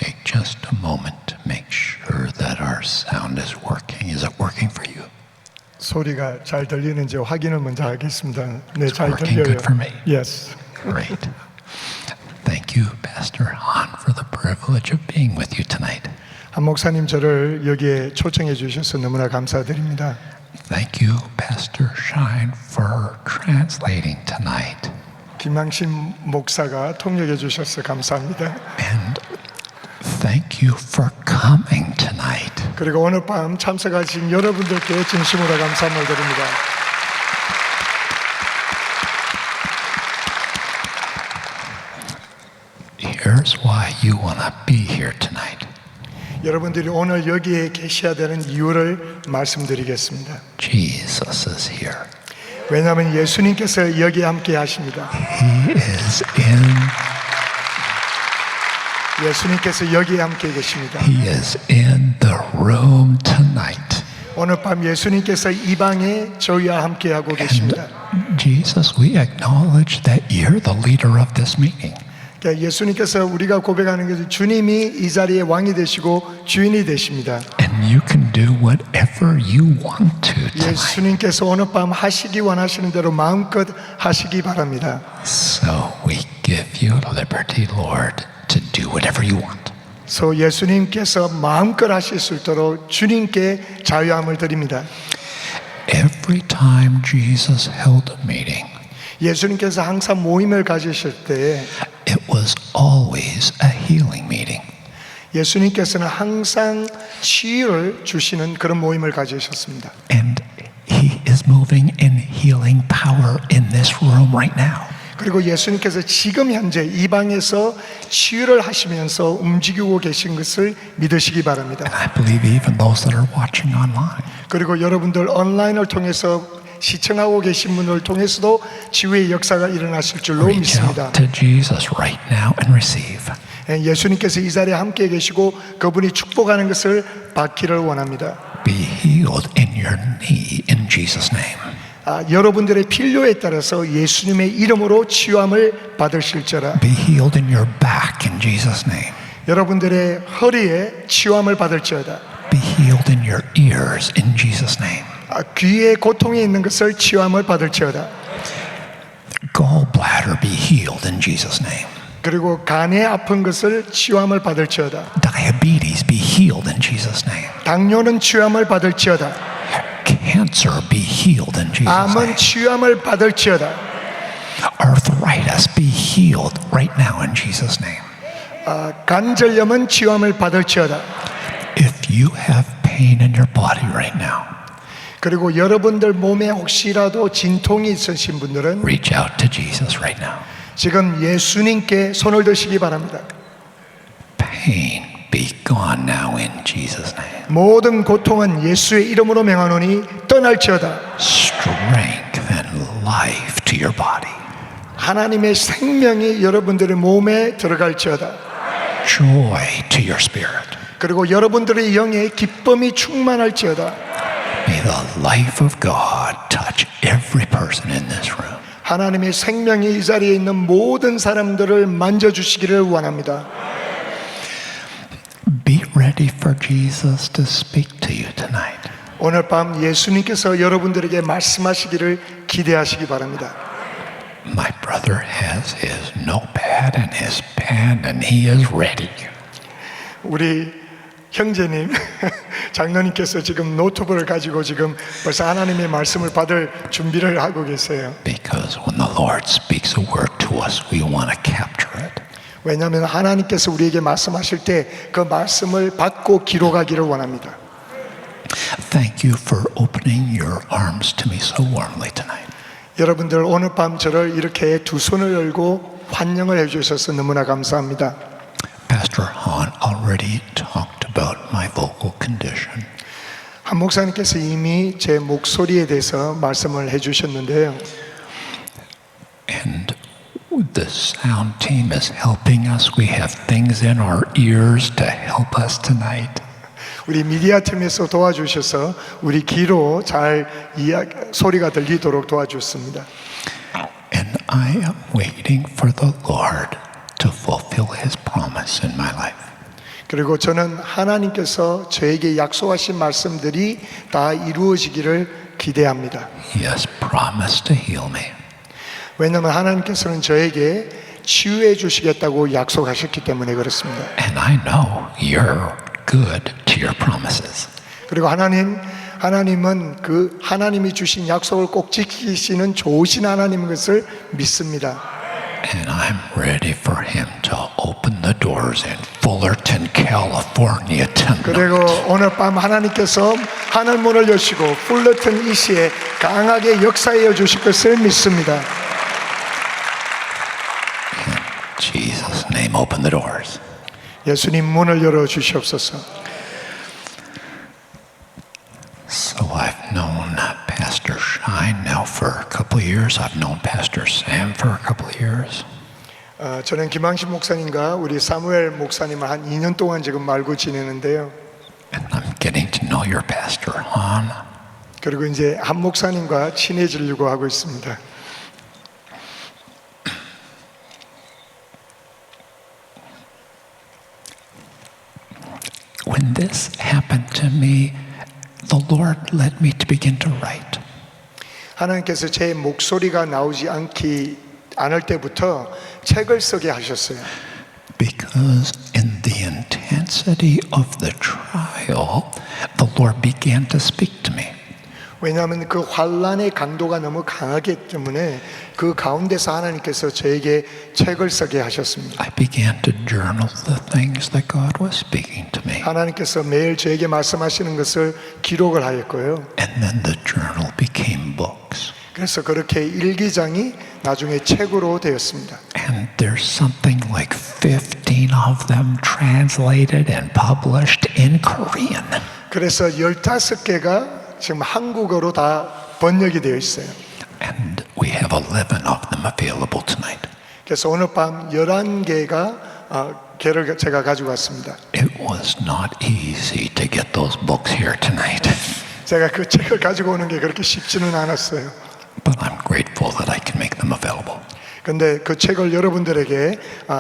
take just a moment to make sure that our sound is working. Is it working for you? 소리가 잘 들리는지 확인을 먼저 하겠습니다. 네, It's 잘 working 들려요. good for me. Yes. Great. Thank you, Pastor Han, for the privilege of being with you tonight. 한 목사님 저를 여기에 초청해 주셔서 너무나 감사드립니다. Thank you, Pastor Shine, for translating tonight. 김항신 목사가 통역해 주셔서 감사합니다. And thank you for coming tonight. 그리고 오늘 밤 참석하신 여러분들께 진심으로 감사함을 드립니다. Here's why you want to be here tonight. 여러분들이 오늘 여기에 계셔야 되는 이유를 말씀드리겠습니다. Jesus is here. 왜냐하면 예수님께서 여기에 함께 하십니다. He is in. 예수님께서 여기에 함께 계십니다. He is in the room tonight. 오늘 밤 예수님께서 이 방에 저희와 함께 하고 계십니다. Jesus, we acknowledge that you're the leader of this meeting. 예수님께서 우리가 고백하는 것은 주님이 이 자리의 왕이 되시고 주인이 되십니다. And you can do whatever you want to tonight. 예수님께서 오늘 밤 하시기 원하시는 대로 마음껏 하시기 바랍니다. So we give you liberty, Lord, to do whatever you want. So 예수님께서 마음껏 하실 수 있도록 주님께 자유함을 드립니다. Every time Jesus held a meeting, 예수님께서 항상 모임을 가지실 때 it was always a healing meeting. 예수님께서는 항상 치유를 주시는 그런 모임을 가지셨습니다. And He is moving in healing power in this room right now. 그리고 예수님께서 지금 현재 이 방에서 치유를 하시면서 움직이고 계신 것을 믿으시기 바랍니다. And I believe even those that are watching online. 그리고 여러분들 온라인을 통해서 시청하고 계신 분을 통해서도 치유의 역사가 일어나실 줄로 Reach 믿습니다. out to Jesus right now and receive. 예수님께서 이 자리에 함께 계시고 그분이 축복하는 것을 받기를 원합니다. Be healed in your knee in Jesus' name. 여러분들의 필요에 따라서 예수님의 이름으로 치유함을 받으실지어다. Be healed in your back in Jesus' name. 여러분들의 허리에 치유함을 받을지어다. Be healed in your ears in Jesus' name. 귀에 고통이 있는 것을 치유함을 받을지어다. Gallbladder be healed in Jesus' name. 그리고 간에 아픈 것을 치유함을 받을지어다. Diabetes be healed in Jesus' name. 당뇨는 치유함을 받을지어다. Cancer be healed in Jesus' 암은 name. 치유함을 받을지어다. Arthritis be healed right now in Jesus' name. 관절염은 치유함을 받을지어다. If you have pain in your body right now, 그리고 여러분들 몸에 혹시라도 진통이 있으신 분들은 reach out to Jesus right now. 지금 예수님께 손을 드시기 바랍니다. Pain be gone now in Jesus' name. 모든 고통은 예수의 이름으로 명하노니 떠날지어다. Strength and life to your body. 하나님의 생명이 여러분들의 몸에 들어갈지어다. Joy to your spirit. 그리고 여러분들의 영에 기쁨이 충만할지어다. May the life of God touch every person in this room. 하나님의 생명이 이 자리에 있는 모든 사람들을 만져주시기를 원합니다. Be ready for Jesus to speak to you tonight. 오늘 밤 예수님께서 여러분들에게 말씀하시기를 기대하시기 바랍니다. My brother has his notepad and his pen and he is ready. 우리 형제님, 장로님께서 지금 노트북을 가지고 지금 벌써 하나님의 말씀을 받을 준비를 하고 계세요. Because when the Lord speaks a word to us, we want to capture it. 왜냐하면 하나님께서 우리에게 말씀하실 때 그 말씀을 받고 기록하기를 원합니다. Thank you for opening your arms to me so warmly tonight. 여러분들 오늘 밤 저를 이렇게 두 손을 열고 환영을 해주셔서 너무나 감사합니다. Pastor Han already talked about my vocal condition. 한 목사님께서 이미 제 목소리에 대해서 말씀을 해주셨는데요. And the sound team is helping us. We have things in our ears to help us tonight. 우리 미디어 팀에서 도와주셔서 우리 귀로 잘 소리가 들리도록 도와주셨습니다. And I am waiting for the Lord to fulfill His promise in my life. 그리고 저는 하나님께서 저에게 약속하신 말씀들이 다 이루어지기를 기대합니다. He has promised to heal me. 왜냐하면 하나님께서는 저에게 치유해 주시겠다고 약속하셨기 때문에 그렇습니다. And I know you're good to your promises. 그리고 하나님은 그 하나님이 주신 약속을 꼭 지키시는 좋으신 하나님인 것을 믿습니다. And I'm ready for him to open the doors in Fullerton, California tonight. 그리고 오늘 밤 하나님께서 하늘문을 여시고 풀러튼 이시에 강하게 역사해 주실 것을 믿습니다. In Jesus' name, open the doors. 예수님 문을 열어 주시옵소서. So I've known Pastor Shine now for a couple of years. I've known Pastor Sam for a couple of years. 저는 김항신 목사님과 우리 사무엘 목사님을 한 2년 동안 지금 알고 지내는데요. And I'm getting to know your Pastor Han. 그리고 이제 한 목사님과 친해지려고 하고 있습니다. When this happened to me, the Lord led me to begin to write. 하나님께서 제 목소리가 나오지 않을 때부터 책을 쓰게 하셨어요. Because in the intensity of the trial, the Lord began to speak to me. 왜냐하면 그 환란의 강도가 너무 강하기 때문에 그 가운데서 하나님께서 저에게 책을 쓰게 하셨습니다. I began to journal the things that God was speaking to me. 하나님께서 매일 저에게 말씀하시는 것을 기록을 하였고요. And then the journal became books. 그래서 그렇게 일기장이 나중에 책으로 되었습니다. And there's something like 15 of them translated and published in Korean. 그래서 15개가 지금 한국어로 다 번역이 되어 있어요. And we have 11 of them available tonight. 그래서 오늘 밤 11개가 개를 제가 가지고 왔습니다. It was not easy to get those books here tonight. 제가 그 책을 가지고 오는 게 그렇게 쉽지는 않았어요. But I'm grateful that I can make them available. 근데 그 책을 여러분들에게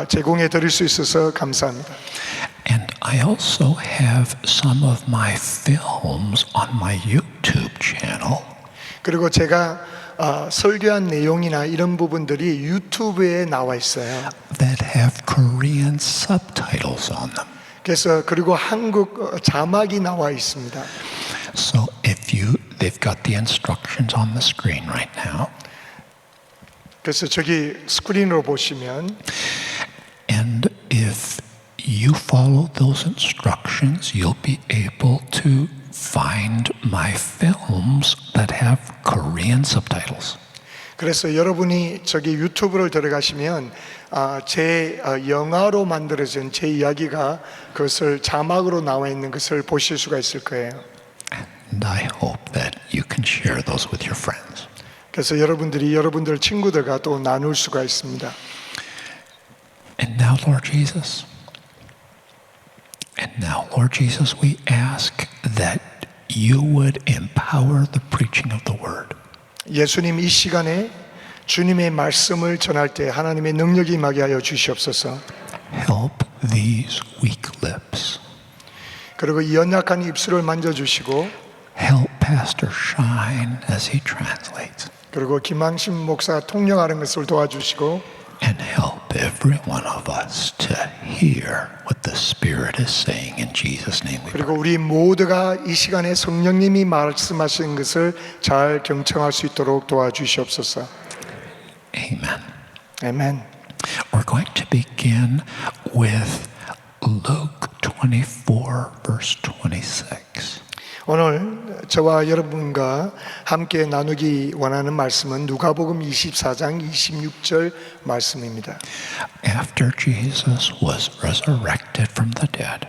제공해 드릴 수 있어서 감사합니다. And I also have some of my films on my YouTube channel. 그리고 제가 설교한 내용이나 이런 부분들이 유튜브에 나와 있어요. That have Korean subtitles on them. 그래서 그리고 한국 자막이 나와 있습니다. So they've got the instructions on the screen right now. 그래서 저기 스크린으로 보시면 And if you follow those instructions, you'll be able to find my films that have Korean subtitles. 그래서 여러분이 저기 유튜브를 들어가시면 제 영어로 만들어진 제 이야기가 그것을 자막으로 나와 있는 것을 보실 수가 있을 거예요. And I hope that you can share those with your friends. 그래서 여러분들이 여러분들 친구들과 또 나눌 수가 있습니다. And now, Lord Jesus, we ask that you would empower the preaching of the word. 예수님 이 시간에 주님의 말씀을 전할 때 하나님의 능력이 임하게 하여 주시옵소서. Help these weak lips. 그리고 이 연약한 입술을 만져주시고 Help Pastor Shine as he translates. 그리고 김항신 목사 통역하는 것을 도와주시고 And help every one of us to hear what the Spirit is saying in Jesus' name we pray. 그리고 우리 모두가 이 시간에 성령님이 말씀하신 것을 잘 경청할 수 있도록 도와주시옵소서. Amen. 아멘. We're going to begin with Luke 24, verse 26. 오늘 저와 여러분과 함께 나누기 원하는 말씀은 누가복음 24장 26절 말씀입니다. After Jesus was resurrected from the dead,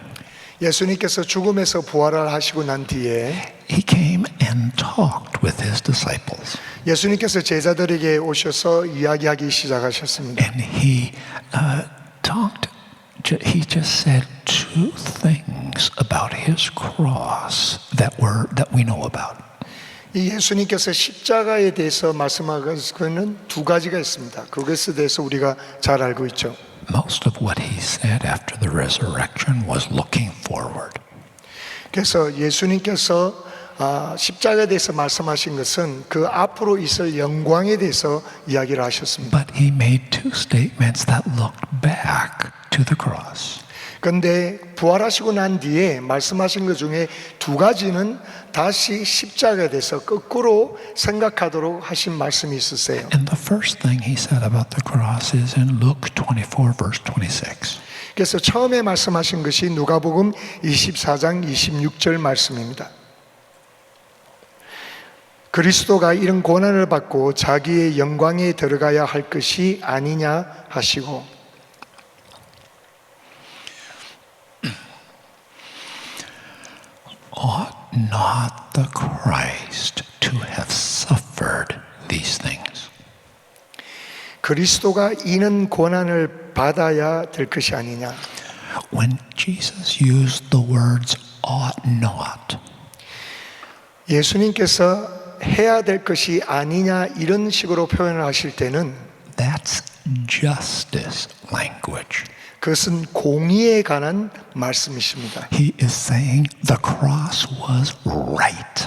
예수님께서 죽음에서 부활을 하시고 난 뒤에 he came and talked with his disciples. 예수님께서 제자들에게 오셔서 이야기하기 시작하셨습니다. And he just said two things about his cross that we know about. 이 예수님께서 십자가에 대해서 말씀하신 것은 두 가지가 있습니다. 그것에 대해서 우리가 잘 알고 있죠. most of what he said after the resurrection was looking forward. 그래서 예수님께서 십자가에 대해서 말씀하신 것은 그 앞으로 있을 영광에 대해서 이야기를 하셨습니다. But he made two statements that looked back to the cross. 그런데 부활하시고 난 뒤에 말씀하신 것 중에 두 가지는 다시 십자가에 대해서 거꾸로 생각하도록 하신 말씀이 있으세요. And the first thing he said about the cross is in Luke 24, verse 26. 그래서 처음에 말씀하신 것이 누가복음 24장 26절 말씀입니다. 그리스도가 이런 고난을 받고 자기의 영광에 들어가야 할 것이 아니냐 하시고 Ought not the Christ to have suffered these things? 그리스도가 이는 고난을 받아야 될 것이 아니냐. When Jesus used the words ought not, 예수님께서 해야 될 것이 아니냐 이런 식으로 표현을 하실 때는 that's justice language. 그것은 공의에 관한 말씀이십니다. He is saying the cross was right.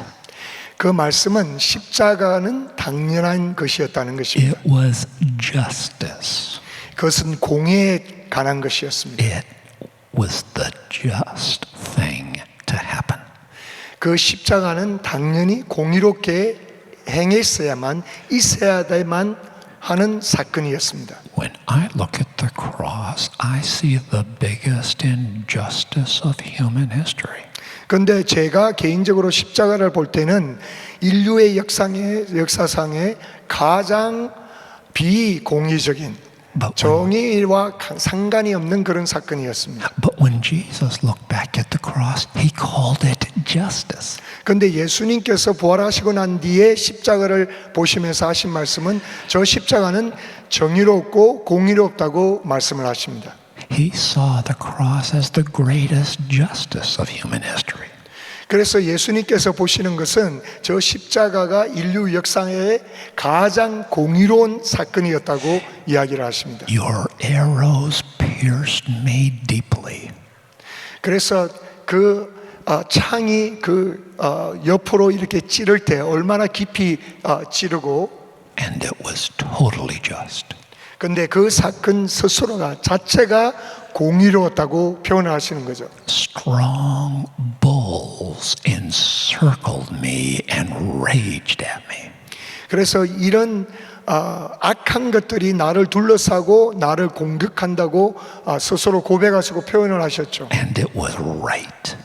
그 말씀은 십자가는 당연한 것이었다는 것입니다. It was justice. 그것은 공의에 관한 것이었습니다. It was the just thing to happen. 그 십자가는 당연히 공의롭게 행했어야만 있어야만 하는 사건이었습니다. When I look at the cross, I see the biggest injustice of human history. 그런데 제가 개인적으로 십자가를 볼 때는 인류의 역사상에 가장 비공의적인 정의와 상관이 없는 그런 사건이었습니다. But when Jesus looked back at the cross, he called it justice. 그런데 예수님께서 부활하시고 난 뒤에 십자가를 보시면서 하신 말씀은 저 십자가는 정의롭고 공의롭다고 말씀을 하십니다. He saw the cross as the greatest justice of human history. 그래서 예수님께서 보시는 것은 저 십자가가 인류 역사의 가장 공의로운 사건이었다고 이야기를 하십니다. Your arrows pierced me deeply. 그래서 그 창이 그 옆으로 이렇게 찌를 때 얼마나 깊이 찌르고 And it was totally just. 근데 그 사건 스스로가 자체가 공의로웠다고 표현하시는 거죠. Strong bulls encircled me and raged at me. 그래서 이런 악한 것들이 나를 둘러싸고 나를 공격한다고 스스로 고백하시고 표현을 하셨죠. And it was right.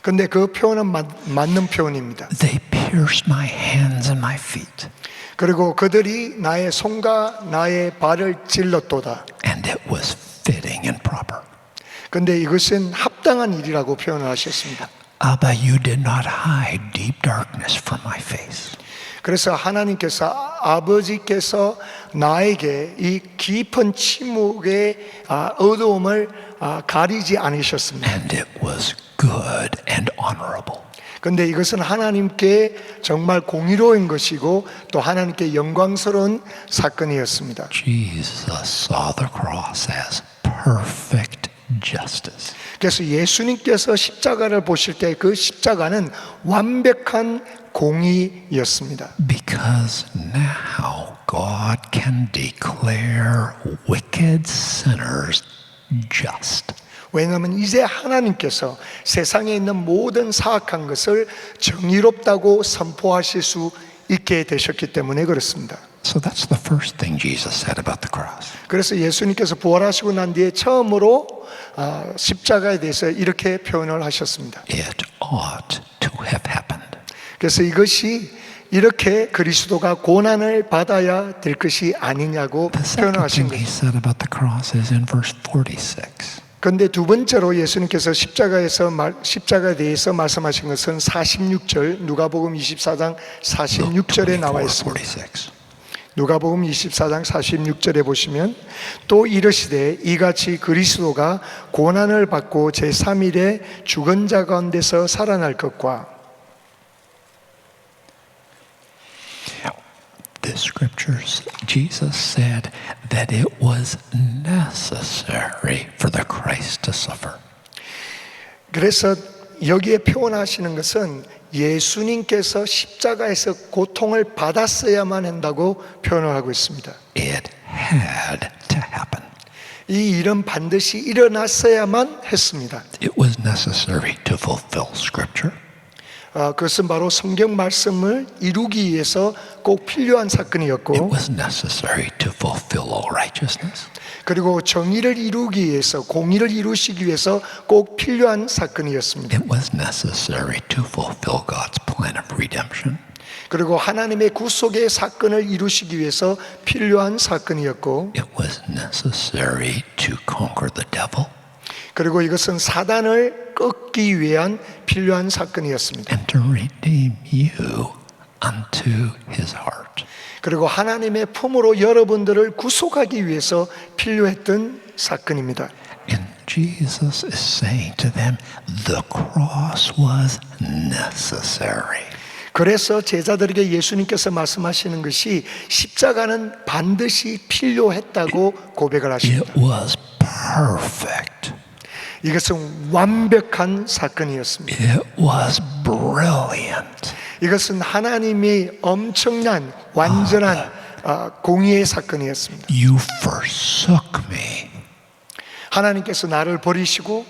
근데 그 표현은 맞는 표현입니다. They pierced my hands and my feet. 그리고 그들이 나의 손과 나의 발을 찔렀도다. And it was fitting and proper. 근데 이것은 합당한 일이라고 표현을 하셨습니다. Abba, you did not hide deep darkness from my face. 그래서 하나님께서 아버지께서 나에게 이 깊은 침묵의 어두움을 가리지 않으셨습니다. And it was good and honorable. 그런데 이것은 하나님께 정말 공의로운 것이고 또 하나님께 영광스러운 사건이었습니다. Jesus saw the cross as perfect justice. 그래서 예수님께서 십자가를 보실 때 그 십자가는 완벽한 공의였습니다. Because now God can declare wicked sinners just. 왜냐하면 이제 하나님께서 세상에 있는 모든 사악한 것을 정의롭다고 선포하실 수 있게 되셨기 때문에 그렇습니다. So that's the first thing Jesus said about the cross. 그래서 예수님께서 부활하시고 난 뒤에 처음으로 십자가에 대해서 이렇게 표현을 하셨습니다. It ought to have happened. 그래서 이것이 이렇게 그리스도가 고난을 받아야 될 것이 아니냐고 The 표현을 second 하신 thing he 거죠. said about the cross is in verse 46. 그런데 두 번째로 예수님께서 십자가에 대해서 말씀하신 것은 46절 누가복음 24장 46절에 나와 있습니다. 46. 누가복음 24장 46절에 보시면 또 이르시되 이같이 그리스도가 고난을 받고 제3일에 죽은 자 가운데서 살아날 것과 the scriptures, Jesus said that it was necessary for the Christ to suffer. 그래서 여기에 표현하시는 것은 예수님께서 십자가에서 고통을 받았어야만 한다고 표현을 하고 있습니다. It had to happen. 이 일은 반드시 일어났어야만 했습니다. It was necessary to fulfill scripture. 그것은 바로 성경 말씀을 이루기 위해서 꼭 필요한 It 사건이었고, was necessary to fulfill all righteousness. 그리고 정의를 이루기 위해서, 공의를 이루시기 위해서 꼭 필요한 사건이었습니다. It was necessary to fulfill God's plan of redemption. 그리고 하나님의 구속의 사건을 이루시기 위해서 필요한 사건이었고, It was necessary to conquer the devil 그리고 이것은 사단을 꺾기 위한 필요한 사건이었습니다. and to redeem you unto his heart. 그리고 하나님의 품으로 여러분들을 구속하기 위해서 필요했던 사건입니다. And Jesus is saying to them, the cross was necessary. 그래서 제자들에게 예수님께서 말씀하시는 것이 십자가는 반드시 필요했다고 고백을 하십니다. It was perfect. 이것은 완벽한 사건이었습니다. It was brilliant. 이것은 하나님이 엄청난 완전한 공의의 사건이었습니다. You forsook me, 하나님께서 나를 버리시고,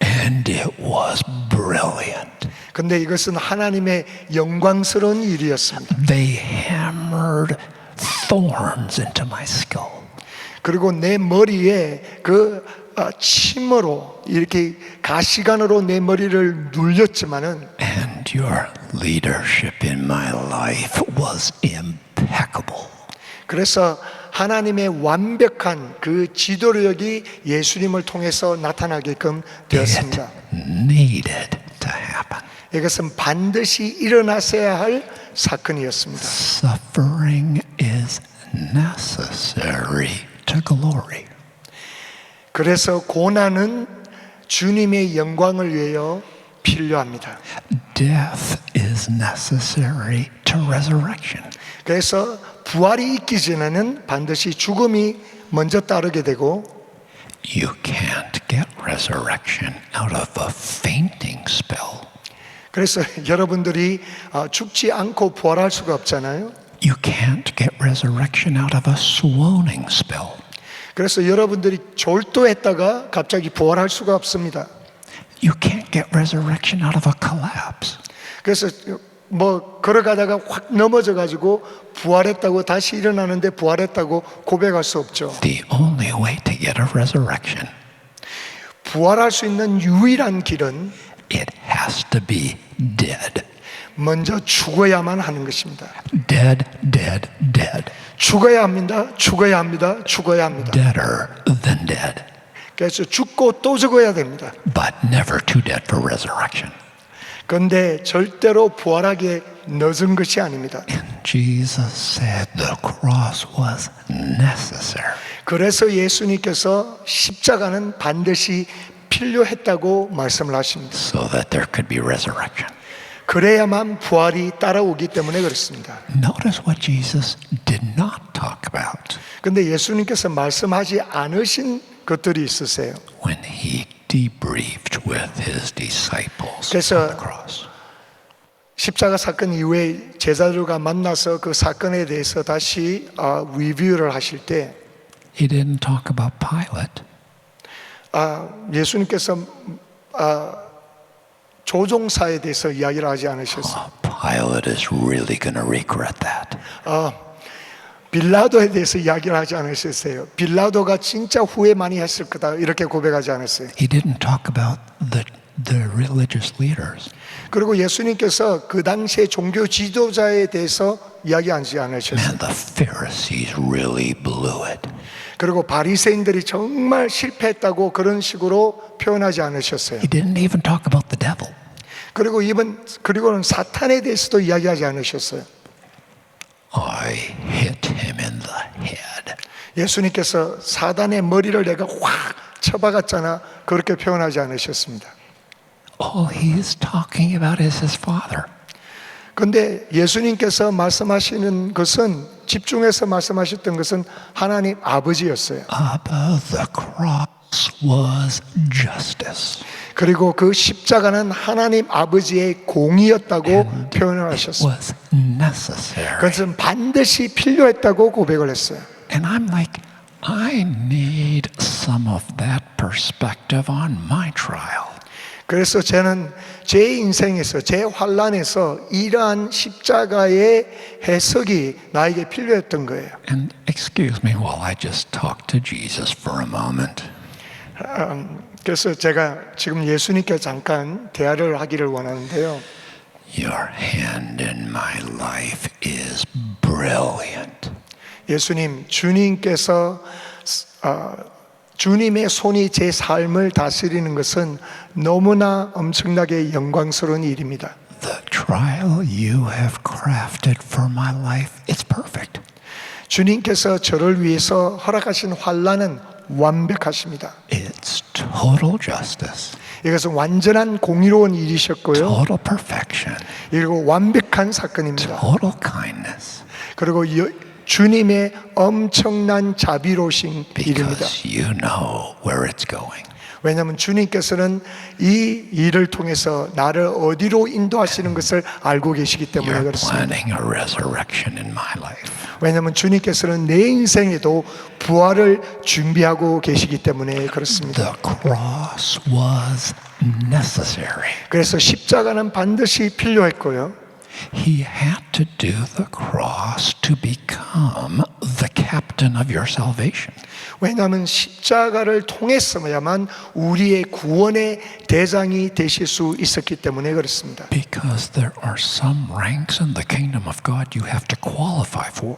and it was brilliant. 근데 이것은 하나님의 영광스러운 일이었습니다. They hammered thorns into my skull. 그리고 내 머리에 그 침으로 이렇게 가시관으로 내 머리를 눌렸지만은, And your leadership in my life was impeccable. 그래서 하나님의 완벽한 그 지도력이 예수님을 통해서 나타나게끔 되었습니다. It needed to happen. 이것은 반드시 일어났어야 할 사건이었습니다. Suffering is necessary to glory. 그래서 고난은 주님의 영광을 위하여 필요합니다. Death is necessary to resurrection. 그래서 부활이 있기 전에는 반드시 죽음이 먼저 따르게 되고, You can't get resurrection out of a fainting spell. 그래서 여러분들이 죽지 않고 부활할 수가 없잖아요. You can't get resurrection out of a swooning spell. 그래서 여러분들이 졸도했다가 갑자기 부활할 수가 없습니다. You can't get resurrection out of a collapse. 그래서 뭐 걸어가다가 확 넘어져 가지고 부활했다고 다시 일어나는데 부활했다고 고백할 수 없죠. The only way to get a resurrection, 부활할 수 있는 유일한 길은 it has to be dead. 먼저 죽어야만 하는 것입니다. Dead, dead, dead. 죽어야 합니다. 죽어야 합니다. 죽어야 합니다. Deader than dead. 그래서 죽고 또 죽어야 됩니다. But never too dead for resurrection. 그런데 절대로 부활하기에 늦은 것이 아닙니다. And Jesus said the cross was necessary. 그래서 예수님께서 십자가는 반드시 필요했다고 말씀을 하십니다. So that there could be resurrection. 그래야만 부활이 따라오기 때문에 그렇습니다. Notice what Jesus did not talk about 그런데 예수님께서 말씀하지 않으신 것들이 있으세요. when he debriefed with his disciples 그래서 on the cross. 십자가 사건 이후에 제자들과 만나서 그 사건에 대해서 다시 리뷰를 하실 때 He didn't talk about Pilate. 예수님께서 조종사에 대해서 이야기를 하지 않으셨어요. Pilate is really going to regret that. 빌라도에 대해서 이야기를 하지 않으셨어요. 빌라도가 진짜 후회 많이 했을 거다 이렇게 고백하지 않았어요. He didn't talk about the religious leaders. 그리고 예수님께서 그 당시의 종교 지도자에 대해서 이야기하지 않으셨어요. Man, the Pharisees really blew it. 그리고 바리새인들이 정말 실패했다고 그런 식으로 표현하지 않으셨어요. He didn't even talk about the devil. 그리고는 사탄에 대해서도 이야기하지 않으셨어요. I hit him in the head. 예수님께서 사단의 머리를 내가 확 쳐박았잖아 그렇게 표현하지 않으셨습니다. All he's talking about is his father. 그런데 예수님께서 말씀하시는 것은 집중해서 말씀하셨던 것은 하나님 아버지였어요. Above the cross was justice. 그리고 그 십자가는 하나님 아버지의 공의였다고 표현을 하셨어요. Was necessary. 그것은 반드시 필요했다고 고백을 했어요. And I'm like, I need some of that perspective on my trial. 그래서 저는 제 인생에서, 제 환난에서 이러한 십자가의 해석이 나에게 필요했던 거예요. And excuse me while I just talk to Jesus for a moment. 그래서 제가 지금 예수님께 잠깐 대화를 하기를 원하는데요. Your hand in my life is brilliant. 예수님, 주님께서 주님의 손이 제 삶을 다스리는 것은 너무나 엄청나게 영광스러운 일입니다. The trial you have crafted for my life is perfect. 주님께서 저를 위해서 허락하신 환난은 완벽하십니다. It's total justice, 이것은 완전한 공의로운 일이셨고요. total perfection, 그리고 완벽한 사건입니다. total kindness. 그리고 주님의 엄청난 자비로우신 일입니다. Because you know where it's going. 왜냐하면 주님께서는 이 일을 통해서 나를 어디로 인도하시는 것을 알고 계시기 때문에 You're 그렇습니다. planning a resurrection in my life. 왜냐하면 주님께서는 내 인생에도 부활을 준비하고 계시기 때문에 그렇습니다. The cross was necessary. 그래서 십자가는 반드시 필요했고요. He had to do the cross to become the captain of your salvation. 왜냐하면 십자가를 통해서야만 우리의 구원의 대장이 되실 수 있었기 때문에 그렇습니다. Because there are some ranks in the kingdom of God you have to qualify for.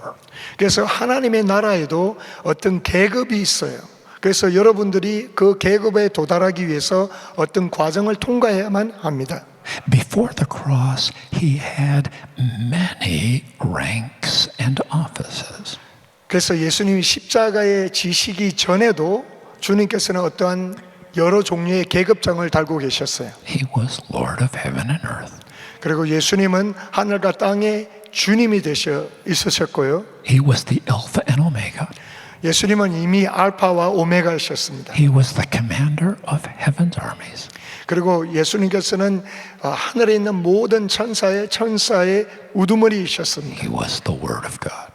그래서 하나님의 나라에도 어떤 계급이 있어요. 그래서 여러분들이 그 계급에 도달하기 위해서 어떤 과정을 통과해야만 합니다. Before the cross, he had many ranks and offices. 그래서 예수님이 십자가에 지시기 전에도 주님께서는 어떠한 여러 종류의 계급장을 달고 계셨어요. He was Lord of heaven and earth. 그리고 예수님은 하늘과 땅의 주님이 되셔 있으셨고요. He was the Alpha and Omega. 예수님은 이미 알파와 오메가이셨습니다. He was the commander of heaven's armies. 그리고 예수님께서는 하늘에 있는 모든 천사의 우두머리이셨습니다. He was the Word of God.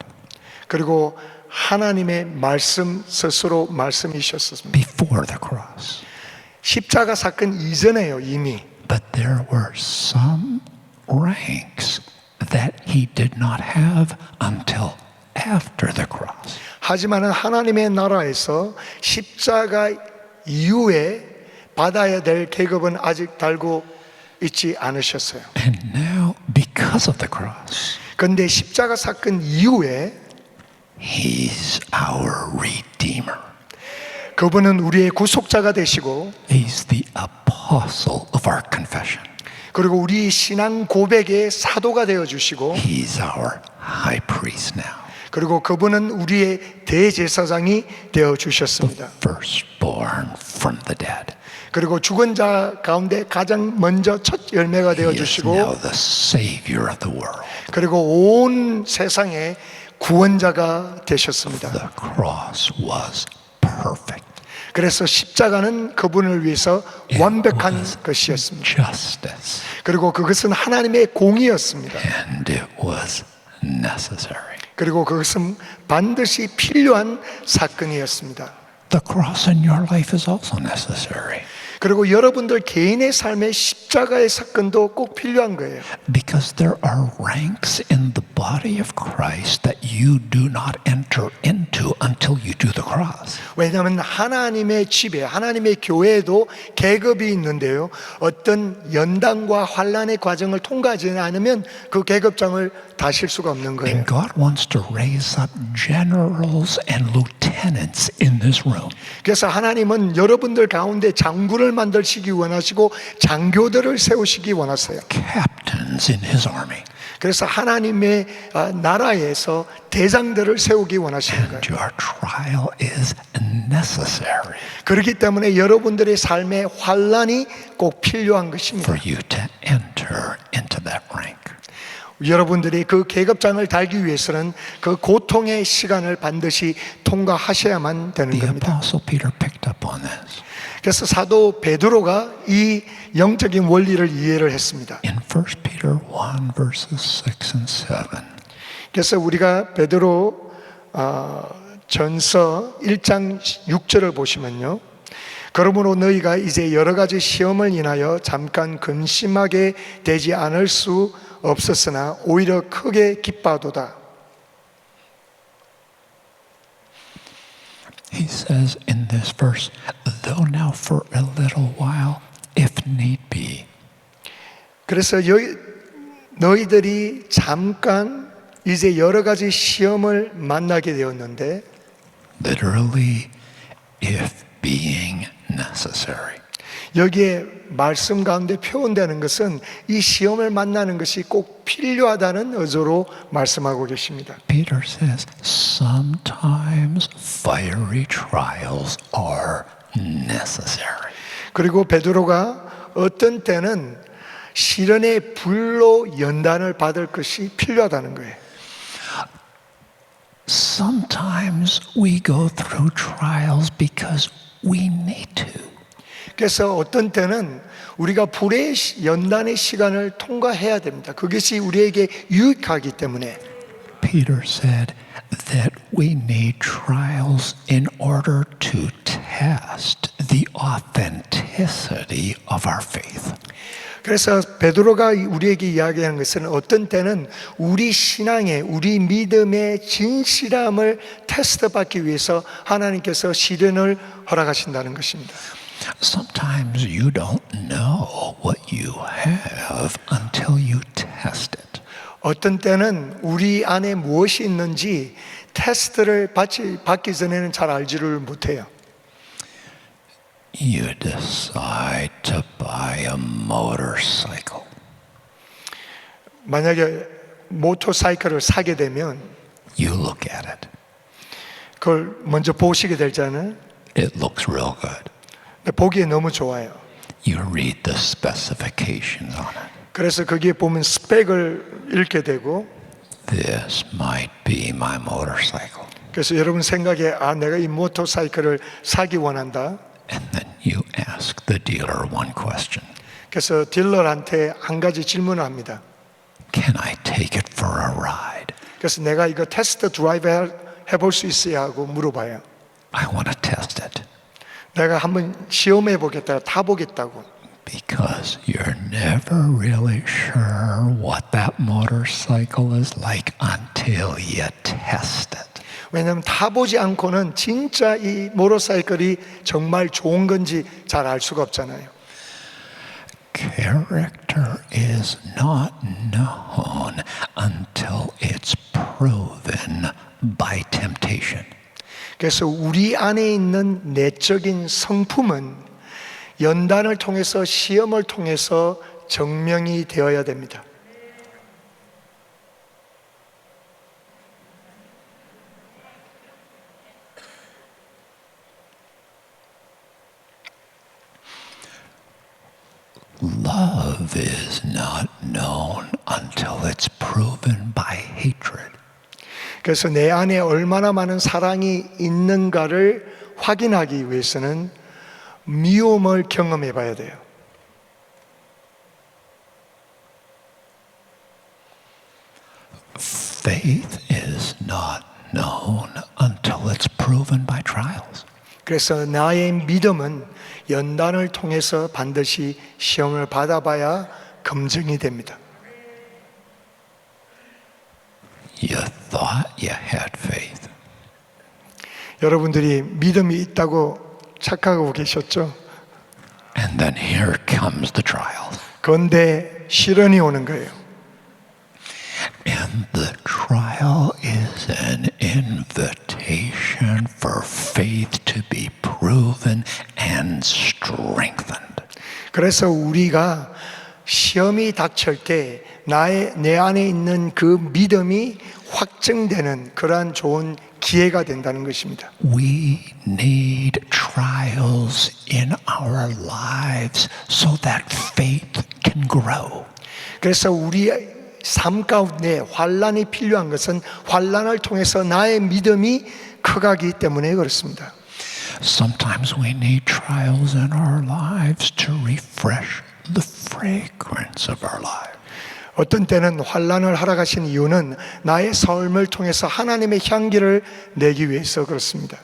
그리고 하나님의 말씀 스스로 말씀이셨습니다. Before the cross. 십자가 사건 이전에요 이미. But there were some ranks that he did not have until after the cross. 하지만 하나님의 나라에서 십자가 이후에 받아야 될 계급은 아직 달고 있지 않으셨어요. And now, because of the cross, 그런데 십자가 사건 이후에 he's our Redeemer. 그분은 우리의 구속자가 되시고 He's the apostle of our confession. 그리고 우리 신앙 고백의 사도가 되어주시고 He's our high priest now. 그리고 그분은 우리의 대제사장이 되어주셨습니다. Firstborn from the dead. 그리고 죽은 자 가운데 가장 먼저 첫 열매가 He is 되어주시고 now the Savior of the world. 그리고 온 세상의 구원자가 되셨습니다. The cross was perfect. 그래서 십자가는 그분을 위해서 완벽한 것이었습니다. Justice. 그리고 그것은 하나님의 공의였습니다. And it was necessary. 그리고 그것은 반드시 필요한 사건이었습니다. The cross in your life is also necessary. 그리고 여러분들 개인의 삶의 십자가의 사건도 꼭 필요한 거예요. Because there are ranks in the body of Christ that you do not enter into until you do the cross. 왜냐하면 하나님의 집에, 하나님의 교회에도 계급이 있는데요. 어떤 연단과 환난의 과정을 통과하지 않으면 그 계급장을 다실 수가 없는 거예요. And God wants to raise up generals and lieutenants in this room. 그래서 하나님은 여러분들 가운데 장군을 만드시기 원하시고 장교들을 세우시기 원하세요. Captains in His army. 그래서 하나님의 나라에서 대장들을 세우기 원하시는 거예요. And your trial is necessary 그렇기 때문에 여러분들의 삶의 환난이 꼭 필요한 것입니다. for you to enter into that rank. 여러분들이 그 계급장을 달기 위해서는 그 고통의 시간을 반드시 통과하셔야만 되는 The 겁니다. Apostle Peter picked up on this. 그래서 사도 베드로가 이 영적인 원리를 이해를 했습니다. In 1 Peter 1 verses 6 and 7. 그래서 우리가 베드로 전서 1장 6절을 보시면요. 그러므로 너희가 이제 여러 가지 시험을 인하여 잠깐 근심하게 되지 않을 수 없었으나 오히려 크게 기뻐하도다. He says in this verse, though now for a little while, if need be. 그래서 너희들이 잠깐 이제 여러 가지 시험을 만나게 되었는데 Literally, if being necessary. 여기에 말씀 가운데 표현되는 것은 이 시험을 만나는 것이 꼭 필요하다는 의도로 말씀하고 계십니다. Peter says, sometimes fiery trials are necessary. 그리고 베드로가 어떤 때는 시련의 불로 연단을 받을 것이 필요하다는 거예요. Sometimes we go through trials because we need to. 그래서 어떤 때는 우리가 불의 연단의 시간을 통과해야 됩니다. 그것이 우리에게 유익하기 때문에. Peter said that we need trials in order to test the authenticity of our faith. 그래서 베드로가 우리에게 이야기하는 것은 어떤 때는 우리 신앙의, 우리 믿음의 진실함을 테스트받기 위해서 하나님께서 시련을 허락하신다는 것입니다. Sometimes you don't know what you have until you test it. 어떤 때는 우리 안에 무엇이 있는지 테스트를 받기 전에는 잘 알지를 못해요. You decide to buy a motorcycle. 만약에 모터사이클을 사게 되면 You look at it. 그걸 먼저 보시게 되잖아요. It looks real good. 근데 보기에 너무 좋아요. You read the specifications on it. 그래서 거기에 보면 스펙을 읽게 되고 This might be my motorcycle. 그래서 여러분 생각에 내가 이 모터사이클을 사기 원한다. And then you ask the dealer one question. 그래서 딜러한테 한 가지 질문을 합니다. Can I take it for a ride? 그래서 내가 이거 테스트 드라이브 해볼 수 있어야 하고 물어봐요. I want to test it. 내가 한번 시험해 보겠다, 타보겠다고. Because you're never really sure what that motorcycle is like until you test it. 왜냐하면 타보지 않고는 진짜 이 모터사이클이 정말 좋은 건지 잘 알 수가 없잖아요. Character is not known until it's proven by temptation. 그래서 우리 안에 있는 내적인 성품은 연단을 통해서 시험을 통해서 증명이 되어야 됩니다. Love is not known until it's proven by hatred. 그래서 내 안에 얼마나 많은 사랑이 있는가를 확인하기 위해서는 미움을 경험해 봐야 돼요. Faith is not known until it's proven by trials. 그래서 나의 믿음은 연단을 통해서 반드시 시험을 받아봐야 검증이 됩니다. You thought you had faith. 여러분들이 믿음이 있다고 착각하고 계셨죠? And then here comes the trial. 그런데 시련이 오는 거예요. And the trial is an invitation for faith to be proven and strengthened. 그래서 우리가 시험이 닥칠 때 내 안에 있는 그 믿음이 확증되는 그러한 좋은 기회가 된다는 것입니다. We need trials in our lives so that faith can grow. 그래서 우리 삶 가운데 환난이 필요한 것은 환난을 통해서 나의 믿음이 커가기 때문에 그렇습니다. Sometimes we need trials in our lives to refresh the fragrance of our lives. 어떤 때는 환난을 허락하신 이유는 나의 삶을 통해서 하나님의 향기를 내기 위해서 그렇습니다.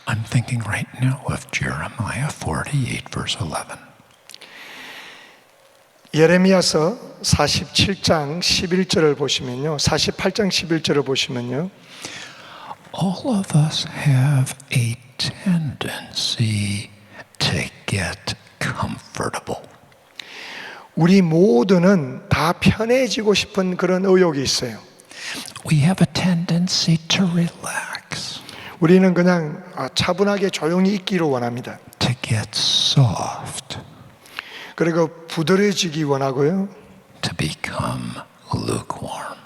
I'm thinking right now of Jeremiah 48, verse 11. 예레미야서 47장 11절을 보시면요. 48장 11절을 보시면요. All of us have a tendency to get comfortable. 우리 모두는 다 편해지고 싶은 그런 의욕이 있어요. We have a tendency to relax, 우리는 그냥 차분하게 조용히 있기를 원합니다. to get soft, 그리고 부드러워지기 원하고요. to become lukewarm.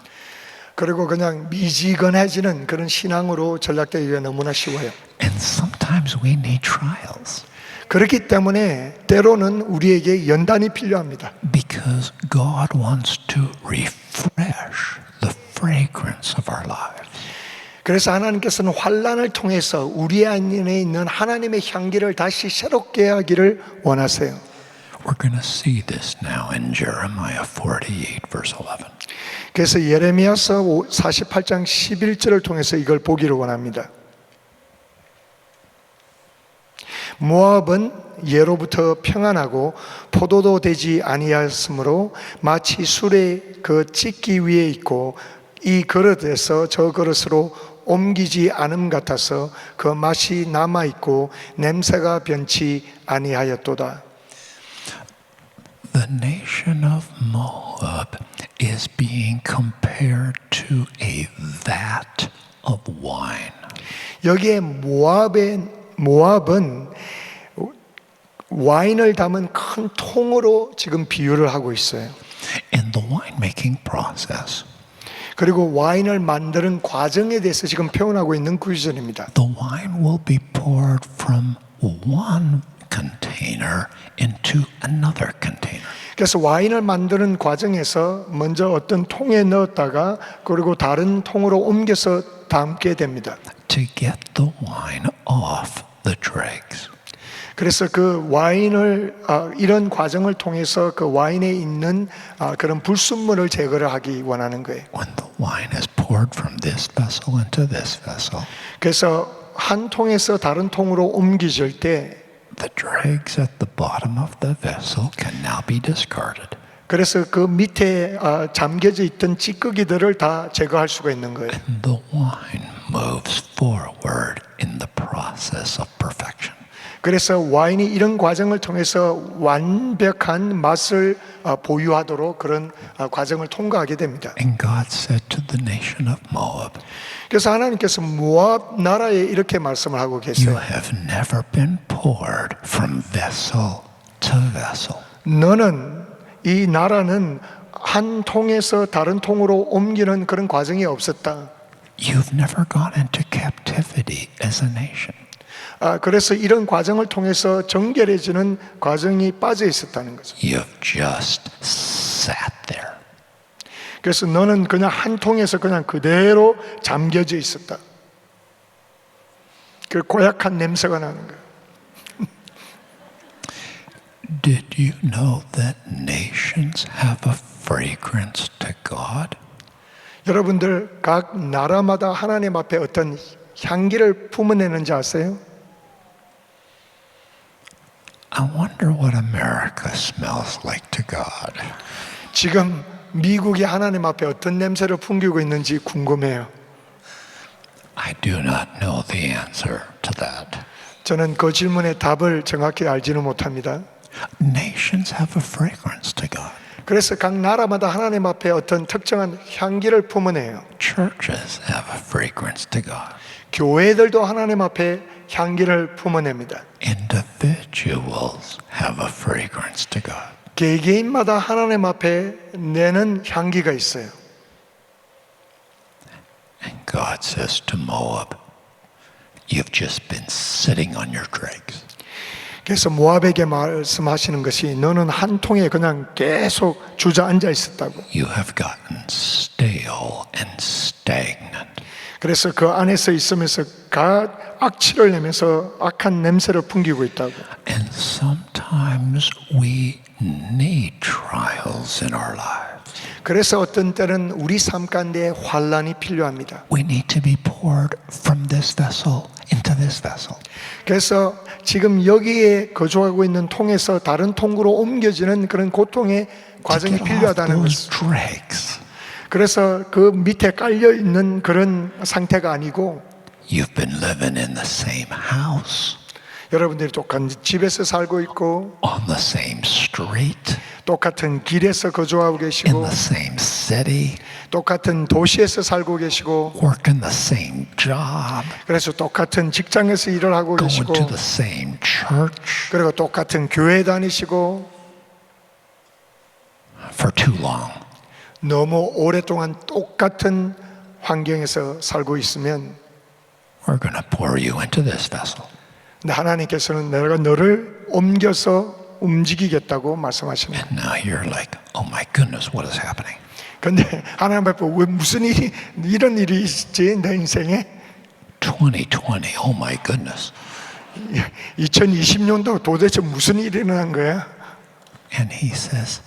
그리고 그냥 미지근해지는 그런 신앙으로 전락되기가 너무나 쉬워요. And sometimes we need trials 그렇기 때문에 때로는 우리에게 연단이 필요합니다. because God wants to refresh the fragrance of our lives. 그래서 하나님께서는 환난을 통해서 우리 안에 있는 하나님의 향기를 다시 새롭게 하기를 원하세요. We're going to see this now in Jeremiah 48, verse 11. 그래서 예레미야서 48장 11절을 통해서 이걸 보기를 원합니다. 모압은 예로부터 평안하고 포도도 되지 아니하였으므로 마치 술의 그 찢기 위에 있고 이 그릇에서 저 그릇으로 옮기지 않음 같아서 그 맛이 남아 있고 냄새가 변치 아니하였도다. The nation of Moab is being compared to a vat of wine. 여기에 모압은 와인을 담은 큰 통으로 지금 비유를 하고 있어요. In the winemaking process, 그리고 와인을 만드는 과정에 대해서 지금 표현하고 있는 구절입니다. the wine will be poured from one container into another container. 그래서 와인을 만드는 과정에서 먼저 어떤 통에 넣었다가 그리고 다른 통으로 옮겨서 담게 됩니다. To get the wine off the dregs. 그래서 그 와인을 이런 과정을 통해서 그 와인에 있는 그런 불순물을 제거를 하기 원하는 거예요. When the wine is poured from this vessel into this vessel, 그래서 한 통에서 다른 통으로 옮기실 때 the dregs at the bottom of the vessel can now be discarded. 그래서 그 밑에 잠겨져 있던 찌꺼기들을 다 제거할 수가 있는 거예요. And the wine moves forward in the process of perfection. 그래서 와인이 이런 과정을 통해서 완벽한 맛을 보유하도록 그런 과정을 통과하게 됩니다. And God said to the nation of Moab, 그래서 하나님께서 모압 나라에 이렇게 말씀을 하고 you 계세요. have never been poured from vessel to vessel. 너는 이 나라는 한 통에서 다른 통으로 옮기는 그런 과정이 없었다. You've never gone into captivity as a nation. 그래서 이런 과정을 통해서 정결해지는 과정이 빠져 있었다는 거죠. You've just sat there. 그래서 너는 그냥 한 통에서 그냥 그대로 잠겨져 있었다. 그 고약한 냄새가 나는 거예요. Did you know that nations have a fragrance to God? 여러분들 각 나라마다 하나님 앞에 어떤 향기를 품어내는지 아세요? I wonder what America smells like to God. 지금 미국이 하나님 앞에 어떤 냄새를 풍기고 있는지 궁금해요. I do not know the answer to that. 저는 그 질문의 답을 정확히 알지는 못합니다. Nations have a fragrance to God. 그래서 각 나라마다 하나님 앞에 어떤 특정한 향기를 품어내요. Churches have a fragrance to God. 교회들도 하나님 앞에 향기를 품어냅니다. Individuals have a fragrance to God. 개개인마다 하나님 앞에 내는 향기가 있어요. And God says to Moab, you've just been sitting on your dregs. 그래서 모압에게 말씀하시는 것이 너는 한 통에 그냥 계속 주저앉아 있었다고. You have gotten stale and stagnant. 그래서 그 안에서 있으면서 악취를 내면서 악한 냄새를 풍기고 있다고. And sometimes we need trials in our lives. 그래서 어떤 때는 우리 삶 가운데 환난이 필요합니다. We need to be poured from this vessel into this vessel. 그래서 지금 여기에 거주하고 있는 통에서 다른 통으로 옮겨지는 그런 고통의 과정이 To get off 필요하다는 those 것. dregs. 그래서 그 밑에 깔려 있는 그런 상태가 아니고 You've been living in the same house, 여러분들이 똑같은 집에서 살고 있고 on the same street, 똑같은 길에서 거주하고 in 계시고 the same city, 똑같은 도시에서 살고 계시고 working the same job, 그래서 똑같은 직장에서 일을 하고 going 계시고 to the same church 그리고 똑같은 교회 다니시고 for too long. 너무 오랫동안 똑같은 환경에서 살고 있으면 We're going to pour you into this vessel. 근데 하나님께서는 내가 너를 옮겨서 움직이겠다고 말씀하시는 거예요. And now you're like, oh my goodness, what is happening? 근데 하나님 앞에 왜 무슨 일이 이런 일이 있지 내 인생에 2020, oh my goodness. 2020년도 도대체 무슨 일이 일어난 거야? And he says,